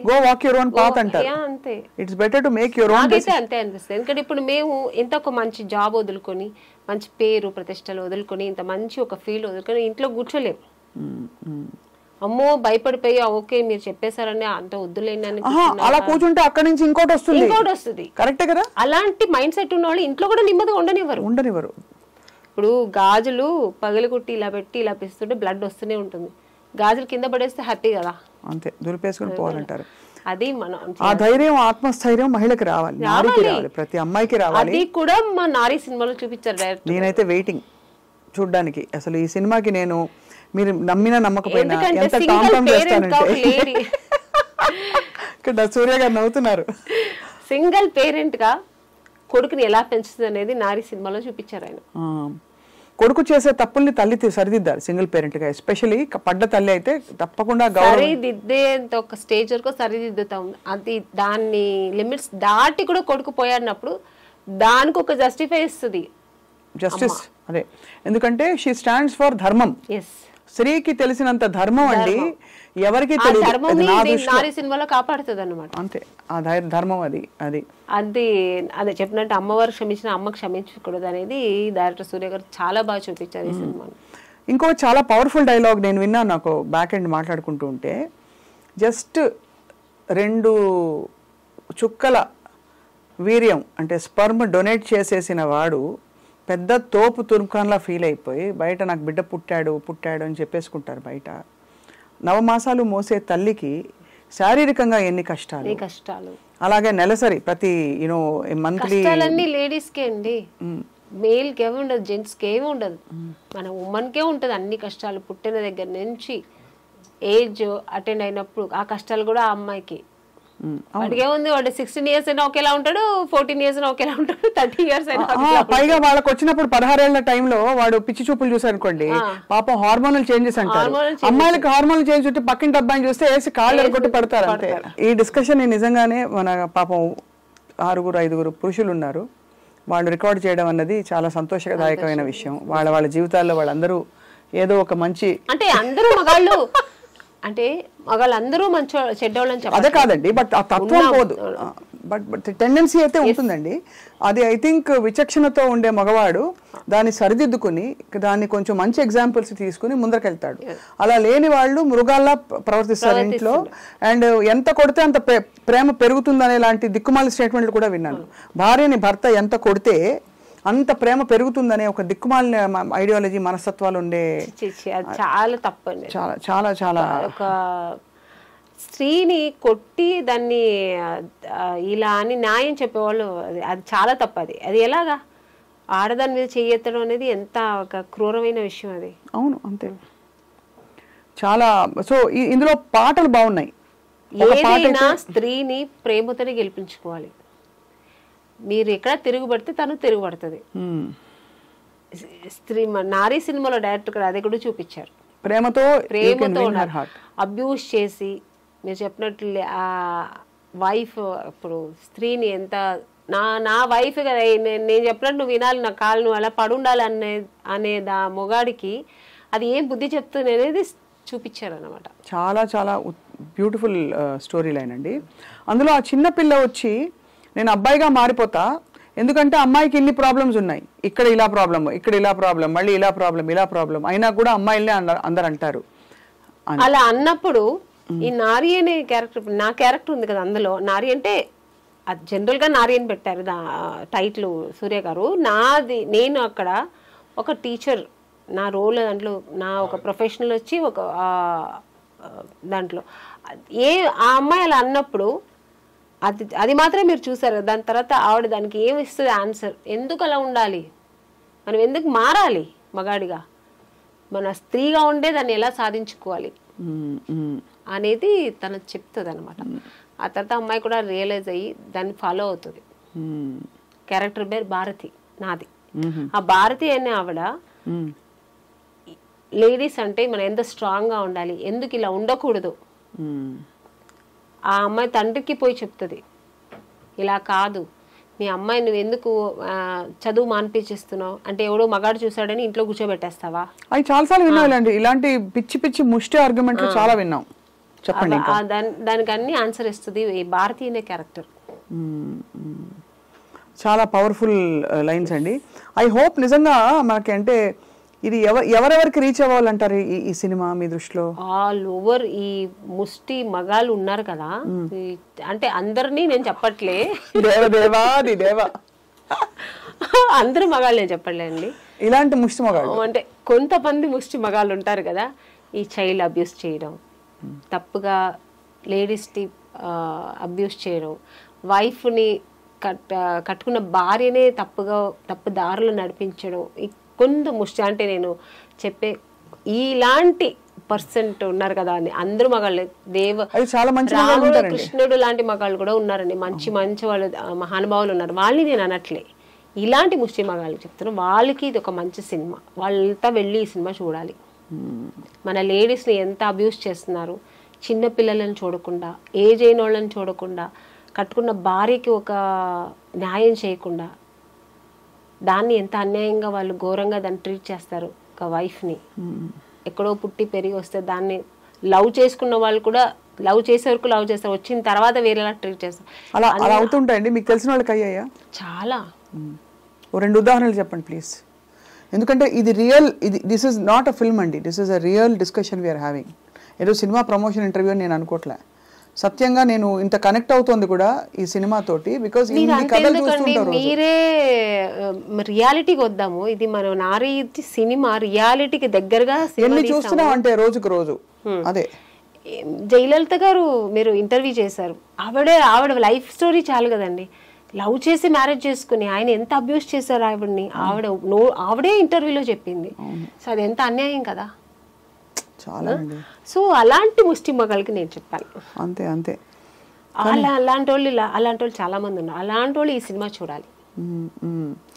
go walk your own path అంటారు. అంతే, it's better to make your own decision. అంతే అనిపిస్తుంది. ఎందుకంటే ఇప్పుడు మేము ఇంత ఒక మంచి జాబ్ వదులుకొని, మంచి పేరు ప్రతిష్టలు వదులుకొని, ఇంత మంచి ఒక ఫీల్డ్ వదులుకొని ఇంట్లో కూర్చోలేము. అమ్మో భయపడిపోయి ఓకే మీరు చెప్పేశారని అంత వద్దులేని అలా కూర్చుంటే అక్కడి నుంచి ఇంకోటి వస్తుంది. కరెక్టే కదా. అలాంటి మైండ్ సెట్ ఉన్న వాళ్ళు ఇంట్లో కూడా నెమ్మదిగా ఉండనివ్వరు. ఇప్పుడు గాజులు పగలగొట్టి ఇలా పెట్టి ఇలా పిస్తుంటే బ్లడ్ వస్తూనే ఉంటుంది, గాజులు కింద పడేస్తే హ్యాపీ కదా. అంతే, దులిపేసుకుని పోవాలంటారు. అది మనం ఆ ధైర్యం, ఆత్మస్థైర్యం మహిళకి రావాలి, ప్రతి అమ్మాయికి రావాలి. అది కూడా మా నారీ సినిమాలో చూపించారు డైరెక్ట్. నేనైతే వెయిటింగ్ చూడ్డానికి. అసలు ఈ సినిమాకి నేను మీరు నమ్మినా నమ్మకపోయినా ఎంత టామ్ చేస్తానంటే ఇక్కడ సూర్య గారు నవ్వుతున్నారు. సింగిల్ పేరెంట్ గా కొడుకుని ఎలా పెంచుతుంది అనేది నారీ సినిమాలో చూపించారు ఆయన. కొడుకు చేసే తప్పుల్ని తల్లి సరిదిద్దాలి సింగిల్ పేరెంట్ గా. ఎస్పెషల్లీ పడ్డ తల్లి అయితే తప్పకుండా సరిదిద్దేంత ఒక స్టేజ్ వరకు సరిదిద్దుతాం. అది దాన్ని లిమిట్స్ దాటి కూడా కొడుకు పోయాడినప్పుడు దానికి ఒక జస్టిఫై ఇస్తుంది జస్టిస్. అదే, ఎందుకంటే షీ స్టాండ్స్ ఫర్ ధర్మం. స్త్రీకి తెలిసినంత ధర్మం అండి ఎవరికి నారీ సినిమాలో కాపాడుతుంది అన్నమాట. అంతే, ఆ ధర్మం అది అది అది అదే చెప్పినట్టు అమ్మవారు క్షమించిన అమ్మ క్షమించకూడదు అనేది డైరెక్టర్ సూర్య గారు చాలా బాగా చూపించారు ఈ సినిమాలో. ఇంకో చాలా పవర్ఫుల్ డైలాగ్ నేను విన్నాను, నాకు బ్యాక్ ఎండ్ మాట్లాడుకుంటూ ఉంటే, జస్ట్ 2 చుక్కల వీర్యం అంటే స్పర్మ్ డొనేట్ చేసేసిన వాడు పెద్ద తోపు తుర్ఖాన్లా ఫీల్ అయిపోయి బయట నాకు బిడ్డ పుట్టాడు అని చెప్పేసుకుంటారు బయట. 9 మాసాలు మోసే తల్లికి శారీరకంగా ఎన్ని కష్టాలు. అలాగే నెలసరి ప్రతి మంత్లీ లేడీస్ కే అండి, మేల్ కి ఏమి ఉండదు, జెంట్స్ కి ఏమి ఉండదు, మన ఉమెన్ కే ఉంటది అన్ని కష్టాలు. పుట్టిన దగ్గర నుంచి ఏజ్ అటెండ్ అయినప్పుడు ఆ కష్టాలు కూడా ఆ అమ్మాయికి. వాడికే ఉంది, వాడు 16 years అయినా ఒకేలా ఉంటాడు, 14 years అయినా ఒకేలా ఉంటాడు, 30 years అయినా. పైగా వాళ్ళకి వచ్చినప్పుడు 16 ఏళ్ల టైంలో వాడు పిచ్చి చూపులు చూసారు అనుకోండి, పాపం హార్మోనల్ చేంజెస్ అంటారు. అమ్మాయిలకి హార్మోనల్ చేంజ్ ఉంటే పక్కింటి అబ్బాయిని చూస్తే వేసి కాళ్ళు ఎరగొట్టి పడతారు అంతే. ఈ డిస్కషన్ నిజంగానే మన పాపం 6-5 పురుషులు ఉన్నారు, వాళ్ళు రికార్డ్ చేయడం అన్నది చాలా సంతోషదాయకమైన విషయం. వాళ్ళ జీవితాల్లో వాళ్ళందరూ ఏదో ఒక మంచి, అంటే అందరూ మగాళ్ళు అంటే మగాళ్ళందరూ మంచి చెడ్డోళ్ళని చెప్పాలి, అదే కాదండి, బట్ ఆ తత్వం పోదు, బట్ టెండెన్సీ అయితే ఉంటుందండి. అది ఐ థింక్ విచక్షణతో ఉండే మగవాడు దాన్ని సరిదిద్దుకుని దాన్ని కొంచెం మంచి ఎగ్జాంపుల్స్ తీసుకుని ముందరకెళ్తాడు. అలా లేని వాళ్ళు మృగాల్లా ప్రవర్తిస్తారు ఇంట్లో. అండ్ ఎంత కొడితే అంత ప్రేమ పెరుగుతుందనే లాంటి దిక్కుమాలి స్టేట్మెంట్లు కూడా విన్నాను. భార్యని భర్త ఎంత కొడితే అంత ప్రేమ పెరుగుతుందనే ఒక దిక్కుమాలిన ఐడియాలజీ మనస్తత్వాలు ఉండే, చాలా తప్పండి. చాలా చాలా చాలా ఒక స్త్రీని కొట్టి దాన్ని ఇలా అని న్యాయం చెప్పేవాళ్ళు, అది చాలా తప్పది. అది ఎలాగా ఆడదాని మీద చెయ్యెత్తడం అనేది ఎంత ఒక క్రూరమైన విషయం అది. అవును, అంతే. చాలా. సో ఇందులో పాటలు బాగున్నాయి. ఏదైనా స్త్రీని ప్రేమతోనే గెలిపించుకోవాలి. మీరు ఎక్కడ తిరుగుబడితే తను తిరుగుబడుతుంది. స్త్రీ నారీ సినిమాలో డైరెక్టర్ గారు అది కూడా చూపించారు. ప్రేమతో అబ్యూస్ చేసి మీరు చెప్పినట్లు ఆ వైఫ్, ఇప్పుడు స్త్రీని ఎంత నా వైఫ్ కదా, నేను చెప్పినట్టు నువ్వు వినాలి, నా కాళ్ళు నువ్వు అలా పడుండాలి అనే మొగాడికి అది ఏం బుద్ధి చెప్తుంది అనేది చూపించారు అనమాట. చాలా చాలా బ్యూటిఫుల్ స్టోరీ లైన్ అండి. అందులో ఆ చిన్న పిల్ల వచ్చి నేను అబ్బాయిగా మారిపోతా, ఎందుకంటే అమ్మాయికి ఇన్ని ప్రాబ్లమ్స్ ఉన్నాయి, ఇక్కడ ఇలా ప్రాబ్లమ్, ఇక్కడ ఇలా ప్రాబ్లం, మళ్ళీ ఇలా ప్రాబ్లం అయినా కూడా అమ్మాయిలనే అందరు అంటారు. అలా అన్నప్పుడు ఈ నారి అనే క్యారెక్టర్, నా క్యారెక్టర్ ఉంది కదా అందులో, నారి అంటే అది జనరల్గా నారి అని పెట్టారు టైటిల్ సూర్య గారు. నేను అక్కడ ఒక టీచర్, నా రోల్ దాంట్లో, నా ఒక ప్రొఫెషనల్ వచ్చి ఒక దాంట్లో ఆ అమ్మాయి అలా అన్నప్పుడు అది మాత్రమే మీరు చూసారు. దాని తర్వాత ఆవిడ దానికి ఏమి ఇస్తుంది ఆన్సర్, ఎందుకు అలా ఉండాలి, మనం ఎందుకు మారాలి మగాడిగా, మన స్త్రీగా ఉండే దాన్ని ఎలా సాధించుకోవాలి అనేది తను చెప్తుంది అనమాట. ఆ తర్వాత అమ్మాయి కూడా రియలైజ్ అయ్యి దాన్ని ఫాలో అవుతుంది. క్యారెక్టర్ పేరు భారతి నాది. ఆ భారతి అనే ఆవిడ లేడీస్ అంటే మనం ఎంత స్ట్రాంగ్గా ఉండాలి, ఎందుకు ఇలా ఉండకూడదు, ఆ అమ్మాయి తండ్రికి పోయి చెప్తుంది, ఇలా కాదు మీ అమ్మాయి నువ్వు ఎందుకు చదువు మాన్పించేస్తున్నావు అంటే, ఎవడో మగాడు చూసాడని ఇంట్లో కూర్చోబెట్టేస్తావా? అవి చాలాసార్లు విన్నాండి, ఇలాంటి పిచ్చి పిచ్చి ముష్టి ఆర్గ్యుమెంట్లు చాలా విన్నాం. చెప్పండి. దానికి అన్ని ఆన్సర్ ఇస్తుంది ఈ భారతీయ అనే క్యారెక్టర్. చాలా పవర్ఫుల్ లైన్స్ అండి. ఐ హోప్ నిజంగా మనకి అంటే ఇది ఎవరెవరికి రీచ్ అవ్వాలంటారు ఈ సినిమా మీ దృష్టిలో? ఆల్ ఓవర్ ఈ ముష్టి మగాళ్ళు ఉన్నారు కదా, అంటే అందరినీ నేను చెప్పట్లే, అందరూ మగాళ్ళు నేను చెప్పట్లేండి, ఇలాంటి ముష్టి మగాళ్ళు అంటే కొంతమంది ముష్టి మగాళ్ళు ఉంటారు కదా, ఈ చైల్డ్ అబ్యూస్ చేయడం, తప్పుగా లేడీస్ని అబ్యూస్ చేయడం, వైఫ్ని కట్టుకున్న భార్యనే తప్పు దారులు నడిపించడం, కొంత ముష్టి అంటే నేను చెప్పే ఇలాంటి పర్సెంట్ ఉన్నారు కదా అని అందరూ మగాళ్ళు. రాముడు కృష్ణుడు లాంటి మగాళ్ళు కూడా ఉన్నారండి, మంచి వాళ్ళు మహానుభావులు ఉన్నారు, వాళ్ళని నేను అనట్లే, ఇలాంటి ముష్టి మగాళ్ళు చెప్తున్నాను. వాళ్ళకి ఇది ఒక మంచి సినిమా, వాళ్ళంతా వెళ్ళి ఈ సినిమా చూడాలి. మన లేడీస్ని ఎంత అబ్యూస్ చేస్తున్నారు, చిన్న పిల్లలను చూడకుండా, ఏజ్ అయిన వాళ్ళని చూడకుండా, కట్టుకున్న భార్యకి ఒక న్యాయం చేయకుండా, దాన్ని ఎంత అన్యాయంగా వాళ్ళు ఘోరంగా దాన్ని ట్రీట్ చేస్తారు. ఒక వైఫ్ని ఎక్కడో పుట్టి పెరిగి వస్తే దాన్ని లవ్ చేసుకున్న వాళ్ళు కూడా లవ్ చేసే వరకు లవ్ చేస్తారు, వచ్చిన తర్వాత వేరేలా ట్రీట్ చేస్తారు. అలా అవుతుంటాయండి. మీకు తెలిసిన వాళ్ళకి అయ్యాయా? చాలా. ఓ 2 ఉదాహరణలు చెప్పండి ప్లీజ్. ఎందుకంటే ఇది this is not a film అండి, this is a real discussion we're having. ఏదో సినిమా ప్రమోషన్ ఇంటర్వ్యూ అని నేను అనుకోవట్లే, సత్యంగా నేను ఇంత కనెక్ట్ అవుతుంది కూడా ఈ సినిమా తోటి. బికాజ్ మీరే రియాలిటీకి వద్దాము, ఇది మనం నారీ సినిమా రియాలిటీకి దగ్గరగా ఎన్ని చూస్తున్నాం అంటే రోజుకు రోజు. అదే జయలలిత గారు మీరు ఇంటర్వ్యూ చేశారు, ఆవిడ లైఫ్ స్టోరీ చాలు కదండి. లవ్ చేసి మ్యారేజ్ చేసుకుని ఆయన ఎంత అబ్యూస్ చేశారు ఆవిడని, ఆవిడే ఇంటర్వ్యూలో చెప్పింది. సో అది ఎంత అన్యాయం కదా. సో అలాంటి ముష్టి మగాళ్ళకి నేను చెప్పాలి. అంతే అంతే. అలాంటి వాళ్ళు చాలా మంది ఉన్నారు. అలాంటి వాళ్ళు ఈ సినిమా చూడాలి,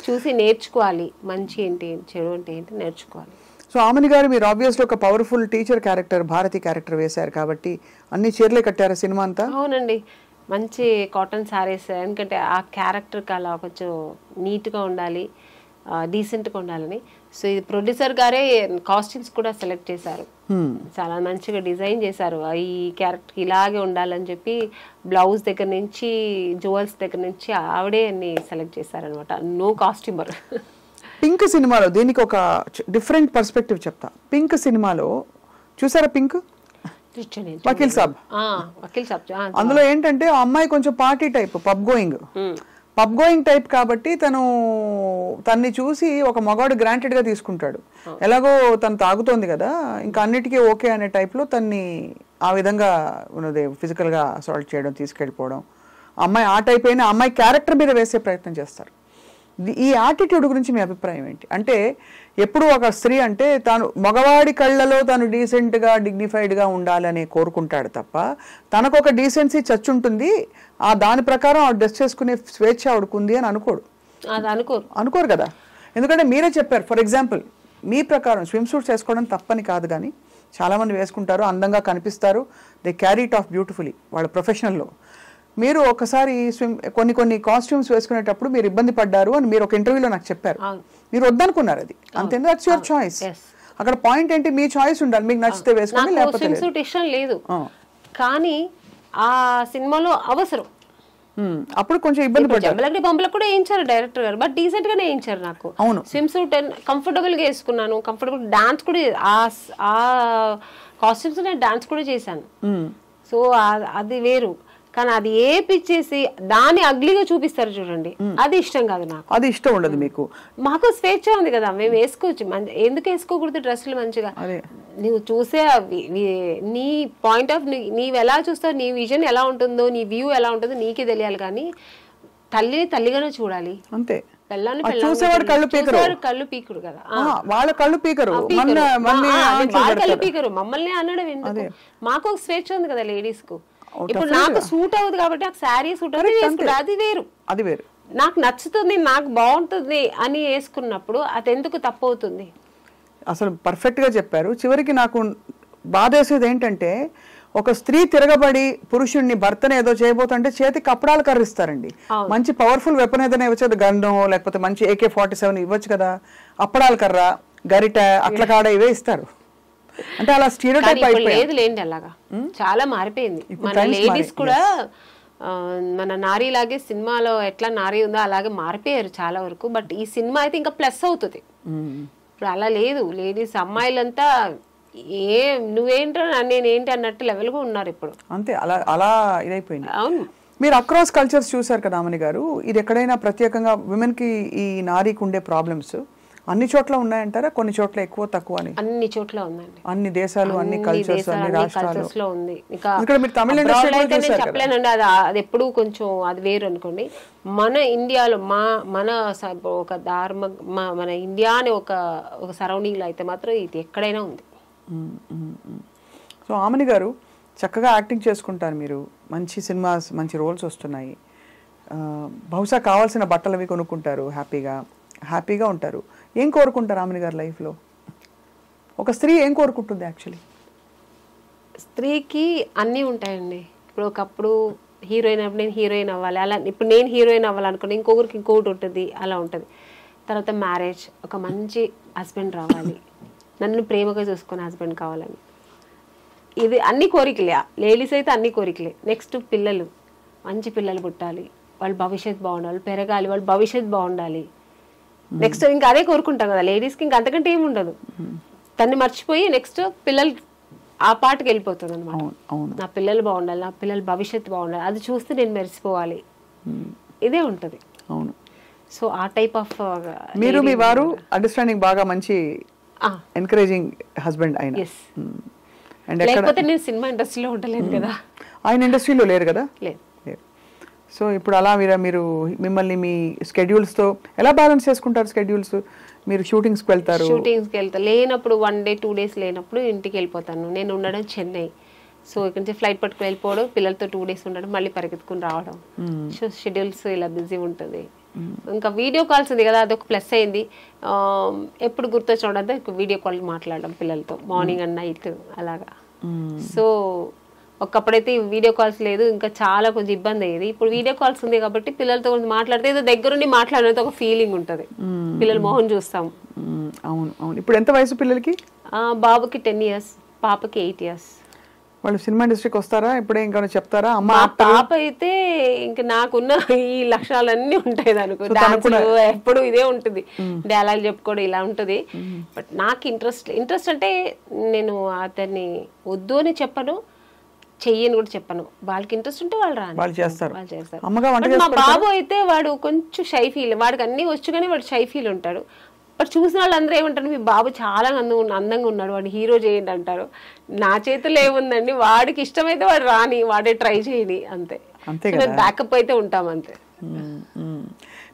చూసి నేర్చుకోవాలి, మంచి ఏంటి చెడు ఏంటి నేర్చుకోవాలి. సో ఆమెని గారు మీరు ఆబ్వియస్లీ ఒక powerful teacher character, Bharati character వేశారు కాబట్టి అన్ని చీరలే కట్టారా సినిమా అంతా? అవునండి, మంచి కాటన్ శారీస్, ఎందుకంటే ఆ క్యారెక్టర్కి అలా కొంచెం నీట్గా ఉండాలి, డీసెంట్గా ఉండాలని. సో ఇది ప్రొడ్యూసర్ గారే కాస్ట్యూమ్స్ కూడా సెలెక్ట్ చేశారు, చాలా మంచిగా డిజైన్ చేశారు. ఈ క్యారెక్టర్ ఇలాగే ఉండాలని చెప్పి బ్లౌజ్ దగ్గర నుంచి జ్యువెల్స్ దగ్గర నుంచి ఆవిడే అన్ని సెలెక్ట్ చేశారనమాట. No costumer. పింక్ సినిమాలో దీనికి ఒక డిఫరెంట్ పర్స్పెక్టివ్ చెప్తా. పింక్ సినిమాలో చూసారా, పింక్ వకీల్ సాబ్, అందులో ఏంటంటే ఆ అమ్మాయి కొంచెం party type, pub going type కాబట్టి తన్ని చూసి ఒక మగాడు గ్రాంటెడ్ గా తీసుకుంటాడు. ఎలాగో తను తాగుతోంది కదా, ఇంకా అన్నిటికీ ఓకే అనే టైప్లో తన్ని ఆ విధంగా ఉన్నది ఫిజికల్ గా అసాల్ట్ చేయడం, తీసుకెళ్ళిపోవడం. అమ్మాయి ఆ టైప్ అయినా అమ్మాయి క్యారెక్టర్ మీద వేసే ప్రయత్నం చేస్తారు. ఈ యాటిట్యూడ్ గురించి మీ అభిప్రాయం ఏంటి? అంటే ఎప్పుడు ఒక స్త్రీ అంటే తాను మగవాడి కళ్ళలో తాను డీసెంట్గా డిగ్నిఫైడ్గా ఉండాలని కోరుకుంటాడు తప్ప తనకు ఒక డీసెన్సీ చచ్చుంటుంది, ఆ దాని ప్రకారం ఆవిడ డ్రెస్ చేసుకునే స్వేచ్ఛ ఆవిడకుంది అని అనుకోరు కదా. ఎందుకంటే మీరే చెప్పారు, ఫర్ ఎగ్జాంపుల్ మీ ప్రకారం స్విమ్ సూట్స్ వేసుకోవడం తప్పని కాదు, కానీ చాలామంది వేసుకుంటారు, అందంగా కనిపిస్తారు, they carry it of beautifully వాళ్ళ ప్రొఫెషనల్లో. మీరు ఒకసారి కొన్ని కాస్ట్యూమ్స్ వేసుకునేటప్పుడు మీరు ఇబ్బంది పడ్డారు అని మీరు ఒక ఇంటర్వ్యూలో నాకు చెప్పారు. మీరు వద్దనుకున్నారు, అది అంతే, దట్స్ యువర్ చాయిస్. అక్కడ పాయింట్ ఏంటి, మీ చాయిస్ ఉండాలి, మీకు నచ్చితే వేసుకోండి, లేకపోతే ఇష్టం లేదు. కానీ ఆ సినిమాలో అవసరం, అప్పుడు కొంచెం ఇబ్బంది పడ్డారు. జంబలకి పంపులకు కూడా వేయించారు డైరెక్టర్ గారు, బట్ డీసెంట్ గానే వేయించారు. నాకు అవును, స్విమ్ సూట్ కంఫర్టబుల్ గా వేసుకున్నాను, కంఫర్టబుల్ డాన్స్ కూడా ఆ కాస్ట్యూమ్స్ నేను డాన్స్ కూడా చేశాను. సో అది వేరు. కానీ అది ఏపిచ్చేసి దాన్ని అగ్లీగా చూపిస్తారు చూడండి, అది ఇష్టం కాదు నాకు. అది ఇష్టం ఉండదు మీకు. మాకు స్వేచ్ఛ ఉంది కదా, మేము వేసుకోవచ్చు. ఎందుకు వేసుకోకూడదు డ్రెస్సులు మంచిగా? నువ్వు చూసే నీ పాయింట్ ఆఫ్ నీవు ఎలా చూస్తావు, నీ విజన్ ఎలా ఉంటుందో, నీ వ్యూ ఎలా ఉంటుందో నీకే తెలియాలి. కానీ తల్లిని తల్లిగానే చూడాలి అంతే. చూసేవాడు కళ్ళు పీకుడు కదా, వాళ్ళ కళ్ళు పీకరు, కళ్ళు పీకరు. మమ్మల్ని అనడం ఎందుకు? మాకు ఒక స్వేచ్ఛ ఉంది కదా లేడీస్ కు. ఇప్పుడు నాకు సూట్ అవుతుంది కాబట్టి నాకు శారీ సూట్ అవుతుంది, అది వేరు. అది వేరు. నాకు నచ్చుతుంది, నాకు బాగుంటుంది అని వేసుకున్నప్పుడు అది ఎందుకు తప్పు అవుతుంది? అసలు పర్ఫెక్ట్ గా చెప్పారు. చివరికి నాకు బాధేసేది ఏంటంటే, ఒక స్త్రీ తిరగబడి పురుషుడిని భర్తను ఏదో చేయబోతుంటే చేతికి కప్పడాలు కర్రిస్తారండి. మంచి పవర్ఫుల్ వెపన్ ఏదైనా ఇవ్వచ్చు, గన్ను లేకపోతే మంచి AK-47 ఇవ్వచ్చు కదా, అప్పడాల కర్ర, గరిట, అట్ల కాడ ఇవే ఇస్తారు. అంటే అలా స్టీరియోటైప్ లేదు లేండి, అలాగా చాలా మారిపోయింది. మన లేడీస్ కూడా మన నారీ లాగే సినిమాలో ఎట్లా నారీ ఉందో అలాగే మారిపోయారు చాలా వరకు. బట్ ఈ సినిమా అయితే ఇంకా ప్లస్ అవుతుంది. ఇప్పుడు అలా లేదు, లేడీస్ అమ్మాయిలంతా నువ్వేంటో నేనేంటి అన్నట్టు లెవెల్ గా ఉన్నారు ఇప్పుడు. అంతే, అలా అలా ఇదైపోయింది. అవును. మీరు అక్రాస్ కల్చర్స్ చూసారు కదా అమని గారు, ఇది ఎక్కడైనా ప్రత్యేకంగా విమెన్ కి ఈ నారీకి ఉండే ప్రాబ్లమ్స్ అన్ని చోట్ల ఉన్నాయంటారా? కొన్ని చోట్ల ఎక్కువ తక్కువ అని? అన్ని చోట్ల ఉందండి, అన్ని దేశాలు, అన్ని కల్చర్స్, అన్ని రాష్ట్రాల్లో ఉంది. ఇక్కడ మీరు తమిళ అయితే నేను చెప్పలేనండి, అది ఎప్పుడు కొంచెం అది వేరు అనుకోండి. మన ఇండియాలో మన ఒక మన ఇండియా అనే ఒక సరౌండింగ్ లో అయితే మాత్రం ఇది ఎక్కడైనా ఉంది. సో ఆమని గారు చక్కగా యాక్టింగ్ చేసుకుంటారు మీరు, మంచి సినిమాస్, మంచి రోల్స్ వస్తున్నాయి. బహుశా కావాల్సిన బట్టలు అవి కొనుక్కుంటారు, హ్యాపీగా ఉంటారు. ఏం కోరుకుంటారు ఆమెని గారు లైఫ్లో? ఒక స్త్రీ ఏం కోరుకుంటుంది యాక్చువల్లీ? స్త్రీకి అన్నీ ఉంటాయండి. ఇప్పుడు ఒకప్పుడు హీరోయిన్ అప్పుడు నేను హీరోయిన్ అవ్వాలి, అలా ఇప్పుడు నేను హీరోయిన్ అవ్వాలనుకుని ఇంకొకరికి ఇంకొకటి ఉంటుంది, అలా ఉంటుంది. తర్వాత మ్యారేజ్, ఒక మంచి హస్బెండ్ రావాలి, నన్ను ప్రేమగా చూసుకునే హస్బెండ్ కావాలని, ఇది అన్ని కోరికలే. లేడీస్ అయితే అన్ని కోరికలే. నెక్స్ట్ పిల్లలు, మంచి పిల్లలు పుట్టాలి, వాళ్ళ భవిష్యత్తు బాగుండాలి, పెరగాలి, వాళ్ళ భవిష్యత్తు బాగుండాలి. నెక్స్ట్ ఇంకా అదే కోరుకుంటాం కదా లేడీస్కి, ఇంకా అంతకంటే ఏమి ఉండదు. తన్ని మర్చిపోయి నెక్స్ట్ పిల్లలు ఆ పాటకి వెళ్ళిపోతుంది అనమాట. నా పిల్లలు బాగుండాలి, నా పిల్లల భవిష్యత్తు బాగుండాలి, అది చూస్తే నేను మెరిసిపోవాలి, ఇదే ఉంటుంది. అవును. సో ఆ టైప్ ఆఫ్ మీరు మీ వారు అండర్స్టాండింగ్ బాగా మంచి ఎంకరేజింగ్ హస్బెండ్ ఆయన. లేకపోతే నేను సినిమా ఇండస్ట్రీలో ఉండలేను కదా. ఆయన ఇండస్ట్రీలో లేరు కదా? లేదు. సో ఇప్పుడు అలా మీరు మిమ్మల్ని మీ స్కెడ్యూల్స్తో ఎలా బ్యాలెన్స్ చేసుకుంటారు? స్కెడ్యూల్స్ మీరు షూటింగ్స్కి వెళ్తారు? షూటింగ్స్కి వెళ్తా, లేనప్పుడు 1 day 2 days లేనప్పుడు ఇంటికి వెళ్ళిపోతాను. నేను ఉండడం చెన్నై, సో ఇక్కడ నుంచి ఫ్లైట్ పట్టుకుని వెళ్ళిపోవడం, పిల్లలతో 2 days ఉండడం, మళ్ళీ పరిగెత్తుకుని రావడం. సో షెడ్యూల్స్ ఇలా బిజీ ఉంటుంది. ఇంకా వీడియో కాల్స్ ఉంది కదా, అదొక ప్లస్ అయింది. ఎప్పుడు గుర్తొచ్చినప్పుడు వీడియో కాల్ మాట్లాడడం పిల్లలతో, మార్నింగ్ అండ్ నైట్ అలాగా. సో ఒకప్పుడైతే వీడియో కాల్స్ లేదు, ఇంకా చాలా కొంచెం ఇబ్బంది అయ్యేది. ఇప్పుడు వీడియో కాల్స్ ఉంది కాబట్టి పిల్లలతో కొంచెం మాట్లాడితే ఏదో దగ్గరుండి మాట్లాడినంత ఒక ఫీలింగ్ ఉంటుంది, పిల్లల మొహం చూస్తాం. అవును అవును. ఇప్పుడు ఎంత వయసు పిల్లలకి? బాబుకి 10 years, పాపకి 8 years. వాళ్ళు సినిమా ఇండస్ట్రీకి వస్తారా? ఇప్పుడే ఇంకా చెప్తారా? అమ్మ పాప అయితే ఇంకా నాకున్న ఈ లక్షణాలన్నీ ఉంటాయి దానికి, డాన్స్ ఎప్పుడు ఇదే ఉంటుంది, డైలాగ్ చెప్పుకోవడం ఇలా ఉంటుంది. బట్ నాకు ఇంట్రెస్ట్ అంటే నేను అతన్ని వద్దు అని చెప్పను, చెయ్యని కూడా చెప్పను. వాళ్ళకి ఇంట్రెస్ట్ ఉంటే వాళ్ళు చేస్తారు. మా బాబు అయితే వాడు కొంచెం షై ఫీల్, వాడికి అన్ని వచ్చు కానీ వాడు షై ఫీల్ ఉంటాడు. బట్ చూసిన వాళ్ళందరూ ఏమంటారు, మీ బాబు చాలా అందంగా ఉన్నాడు, వాడు హీరో చేయండి అంటారు. నా చేతుల్లో ఏముందండి, వాడికి ఇష్టమైతే వాడు రాని, వాడే ట్రై చేయని, అంతే. బ్యాకప్ అయితే ఉంటాం అంతే.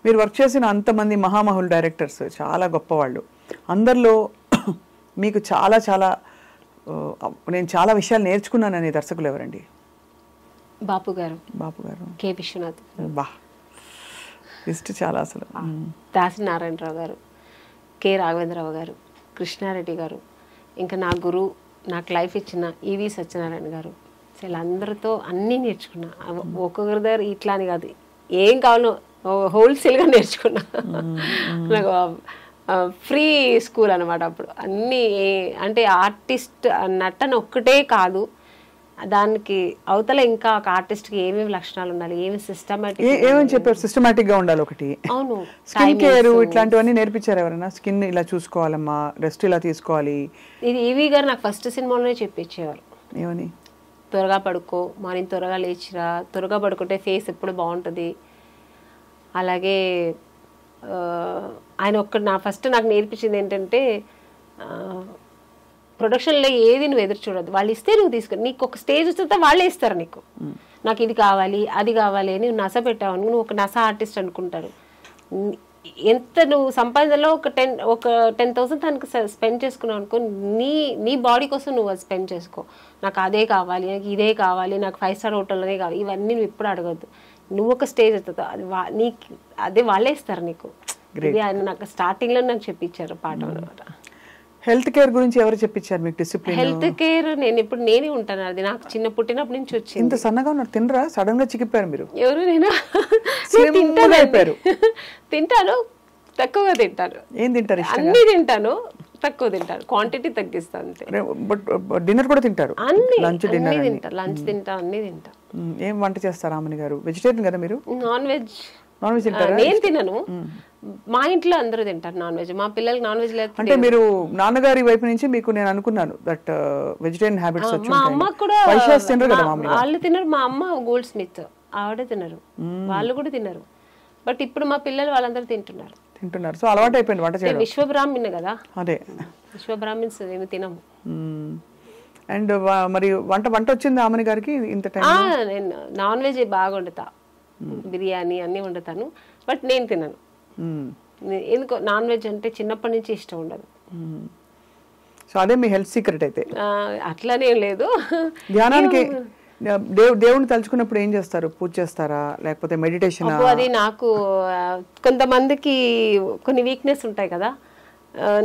మీరు వర్క్ చేసిన అంతమంది మహామహుల్ డైరెక్టర్స్ చాలా గొప్పవాళ్ళు, అందరిలో మీకు చాలా చాలా నేను చాలా విషయాలు నేర్చుకున్నాను అనే దర్శకులు ఎవరండి? బాపు గారు, కె విశ్వనాథ్, లిస్ట్ చాలా అసలు. దాసి నారాయణరావు గారు, కె రాఘవేంద్రరావు గారు, కృష్ణారెడ్డి గారు, ఇంకా నా గురువు, నాకు లైఫ్ ఇచ్చిన ఈవి సత్యనారాయణ గారు. సో వీళ్ళందరితో అన్నీ నేర్చుకున్నా. ఒక్కొక్కరి దగ్గర ఇట్లా అని కాదు, ఏం కావాలో హోల్సేల్గా నేర్చుకున్నా. నాకు ఫ్రీ స్కూల్ అనమాట అప్పుడు. అన్నీ అంటే ఆర్టిస్ట్ నటన ఒక్కటే కాదు, దానికి అవతల ఇంకా ఒక ఆర్టిస్ట్కి ఏమేమి లక్షణాలు ఉండాలి, ఏమి సిస్టమేటిక్, ఏమని చెప్పారు? సిస్టమేటిక్ గా ఉండాలి ఒకటి. అవును, స్కిన్ కేర్ ఇట్లాంటివన్నీ నేర్పించారు ఎవరైనా? స్కిన్ ఇలా చూసుకోవాలమ్మా, రెస్ట్ ఇలా తీసుకోవాలి. ఇది ఈవీ గారు నాకు ఫస్ట్ సినిమాలోనే చెప్పించేవారు. ఏమని? త్వరగా పడుకో, మార్నింగ్ త్వరగా లేచిరా, త్వరగా పడుకుంటే ఫేస్ ఎప్పుడు బాగుంటుంది. అలాగే ఆయన ఫస్ట్ నాకు నేర్పించింది ఏంటంటే, ప్రొడక్షన్లో ఏది నువ్వు ఎదురు చూడద్దు, వాళ్ళు ఇస్తే నువ్వు తీసుకుని, నీకు ఒక స్టేజ్ వస్తే వాళ్ళే ఇస్తారు నీకు. నాకు ఇది కావాలి అది కావాలి అని నువ్వు నస పెట్టావు, నువ్వు ఒక నస ఆర్టిస్ట్ అనుకుంటారు. ఎంత నువ్వు సంపాదనలో ఒక 10,000 తనకు స్పెండ్ చేసుకున్నావు అనుకో, నీ బాడీ కోసం నువ్వు అది స్పెండ్ చేసుకో. నాకు అదే కావాలి, నాకు ఇదే కావాలి, నాకు 5 స్టార్ హోటల్లోనే కావాలి, ఇవన్నీ నువ్వు ఎప్పుడు అడగద్దు. నువ్వు ఒక స్టేజ్ అవుతుంది, అది నీకు అదే వాళ్ళే ఇస్తారు నీకు. ఇది ఆయన నాకు స్టార్టింగ్లో నాకు చెప్పించారు పాఠం అనమాట. హెల్త్ కేర్ గురించి ఎవరు చెప్పించారు మీకు? డిసిప్లిన్ హెల్త్ కేర్ నేనే ఉంటాను, అది నాకు చిన్న పుట్టినప్పటి నుంచి వచ్చింది. ఇంత సన్నగా ఉన్నారు, తినరా? సడన్ గా చిక్కిపోయారు మీరు. ఎవరు? నేను తింటాను, తక్కువగా తింటాను. ఏం తింటారు? అన్ని తింటాను, తక్కువ తింటాను, క్వాంటిటీ తగ్గిస్తాను అంతే. బట్ డిన్నర్ కూడా తింటారు? లంచ్ డిన్నర్ తింటాను, లంచ్ తింటా, అన్ని తింటా. ఏం వంట చేస్తారు ఆమెని గారు? వెజిటేరియన్ కదా మీరు? నాన్ వెజ్ తింటారా? నేను తినను, మా ఇంట్లో అందరూ తింటారు నాన్ వెజ్. మా పిల్లలకి నాన్ వెజ్ లేదు. అంటే మీరు నాన్నగారి వైపు నుంచి మీకు నేను అనుకున్నాను దట్ వెజిటేరియన్ హ్యాబిట్స్ వచ్చి మా అమ్మ కూడా తినరు కదా? వాళ్ళు తినరు. మా అమ్మ గోల్డ్ స్మిత్, ఆవిడే తినరు, వాళ్ళు కూడా తినరు. బట్ ఇప్పుడు మా పిల్లలు వాళ్ళందరూ తింటున్నారు. సో అలవాటు అయిపోయింది వంట చేయడం. విశ్వబ్రాహ్మణ్ కదా, అదే విశ్వబ్రాహ్మణ్స్ ఏమి తినము. అండ్ మరి వంట వచ్చింది ఆమెని గారికి ఇంత టైం? నేను నాన్ వెజ్ బాగా వండుతా, బిర్యానీ అన్ని వండుతాను, బట్ నేను తినను. ఎందుకో నాన్ వెజ్ అంటే చిన్నప్పటి నుంచి ఇష్టం ఉండదు. సో అదే మీ హెల్త్ సీక్రెట్ అయితే? అట్లానేం లేదు. ధ్యానానికి దేవుని తలుచుకున్నప్పుడు ఏం చేస్తారు? పూజ చేస్తారా లేకపోతే మెడిటేషన్? అది నాకు కొంతమందికి కొన్ని వీక్నెస్ ఉంటాయి కదా,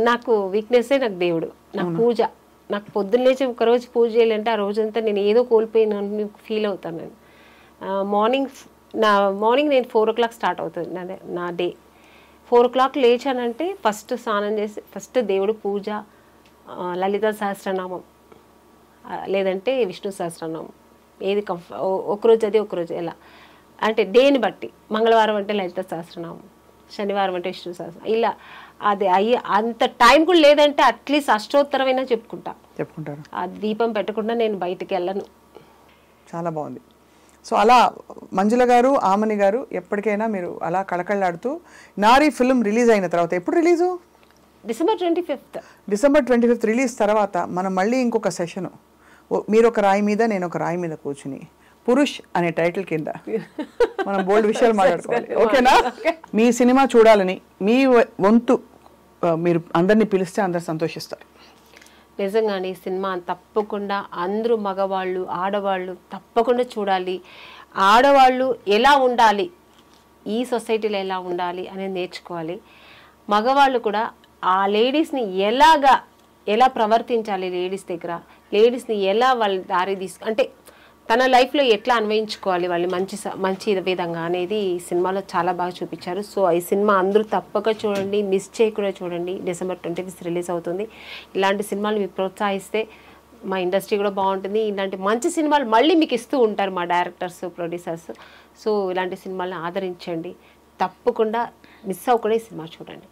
నాకు వీక్నెస్సే నాకు దేవుడు. నాకు పూజ, నాకు పొద్దున్న లేచి ఒకరోజు పూజ చేయాలంటే ఆ రోజంతా నేను ఏదో కోల్పోయిన ఫీల్ అవుతాను. నేను మార్నింగ్ నేను 4 o'clock స్టార్ట్ అవుతుంది నా డే. 4 o'clock లేచానంటే ఫస్ట్ స్నానం చేసి ఫస్ట్ దేవుడు పూజ, లలిత సహస్రనామం లేదంటే విష్ణు సహస్రనామం, ఏది ఒకరోజు అది ఒకరోజు ఎలా అంటే దేని బట్టి. మంగళవారం అంటే లలిత సహస్రనామం, శనివారం అంటే విష్ణు సహస్రనామం, ఇలా అది అంత టైం కూడా లేదంటే అట్లీస్ట్ అష్టోత్తరమైనా చెప్పుకుంటారు. ఆ దీపం పెట్టకుండా నేను బయటికి వెళ్ళను. చాలా బాగుంది. సో అలా మంజుల గారు, ఆమని గారు ఎప్పటికైనా మీరు అలా కళకళలాడుతూ, నారీ ఫిల్మ్ రిలీజ్ అయిన తర్వాత, ఎప్పుడు రిలీజు? డిసెంబర్ 25th రిలీజ్ తర్వాత మనం మళ్ళీ ఇంకొక సెషను, మీరు ఒక రాయి మీద నేను ఒక రాయి మీద కూర్చుని పురుష్ అనే టైటిల్ కింద మనం బోల్డ్ విషయాలు మాట్లాడుకోవాలి. ఓకేనా? మీ సినిమా చూడాలని మీ వంతు మీరు అందరినీ పిలిస్తే అందరు సంతోషిస్తారు. నిజంగానే ఈ సినిమా తప్పకుండా అందరూ మగవాళ్ళు ఆడవాళ్ళు తప్పకుండా చూడాలి. ఆడవాళ్ళు ఎలా ఉండాలి, ఈ సొసైటీలో ఎలా ఉండాలి అనేది నేర్చుకోవాలి. మగవాళ్ళు కూడా ఆ లేడీస్ని ఎలా ప్రవర్తించాలి, లేడీస్ని ఎలా వాళ్ళ దారి అంటే తన లైఫ్లో ఎట్లా అన్వయించుకోవాలి వాళ్ళు మంచి విధంగా అనేది ఈ సినిమాలో చాలా బాగా చూపించారు. సో ఈ సినిమా అందరూ తప్పక చూడండి, మిస్ చేయకుండా చూడండి. డిసెంబర్ 25th రిలీజ్ అవుతుంది. ఇలాంటి సినిమాలు మీరు ప్రోత్సహిస్తే మా ఇండస్ట్రీ కూడా బాగుంటుంది. ఇలాంటి మంచి సినిమాలు మళ్ళీ మీకు ఇస్తూ ఉంటారు మా డైరెక్టర్స్, ప్రొడ్యూసర్స్. సో ఇలాంటి సినిమాలను ఆదరించండి, తప్పకుండా మిస్ అవ్వకుండా ఈ సినిమా చూడండి.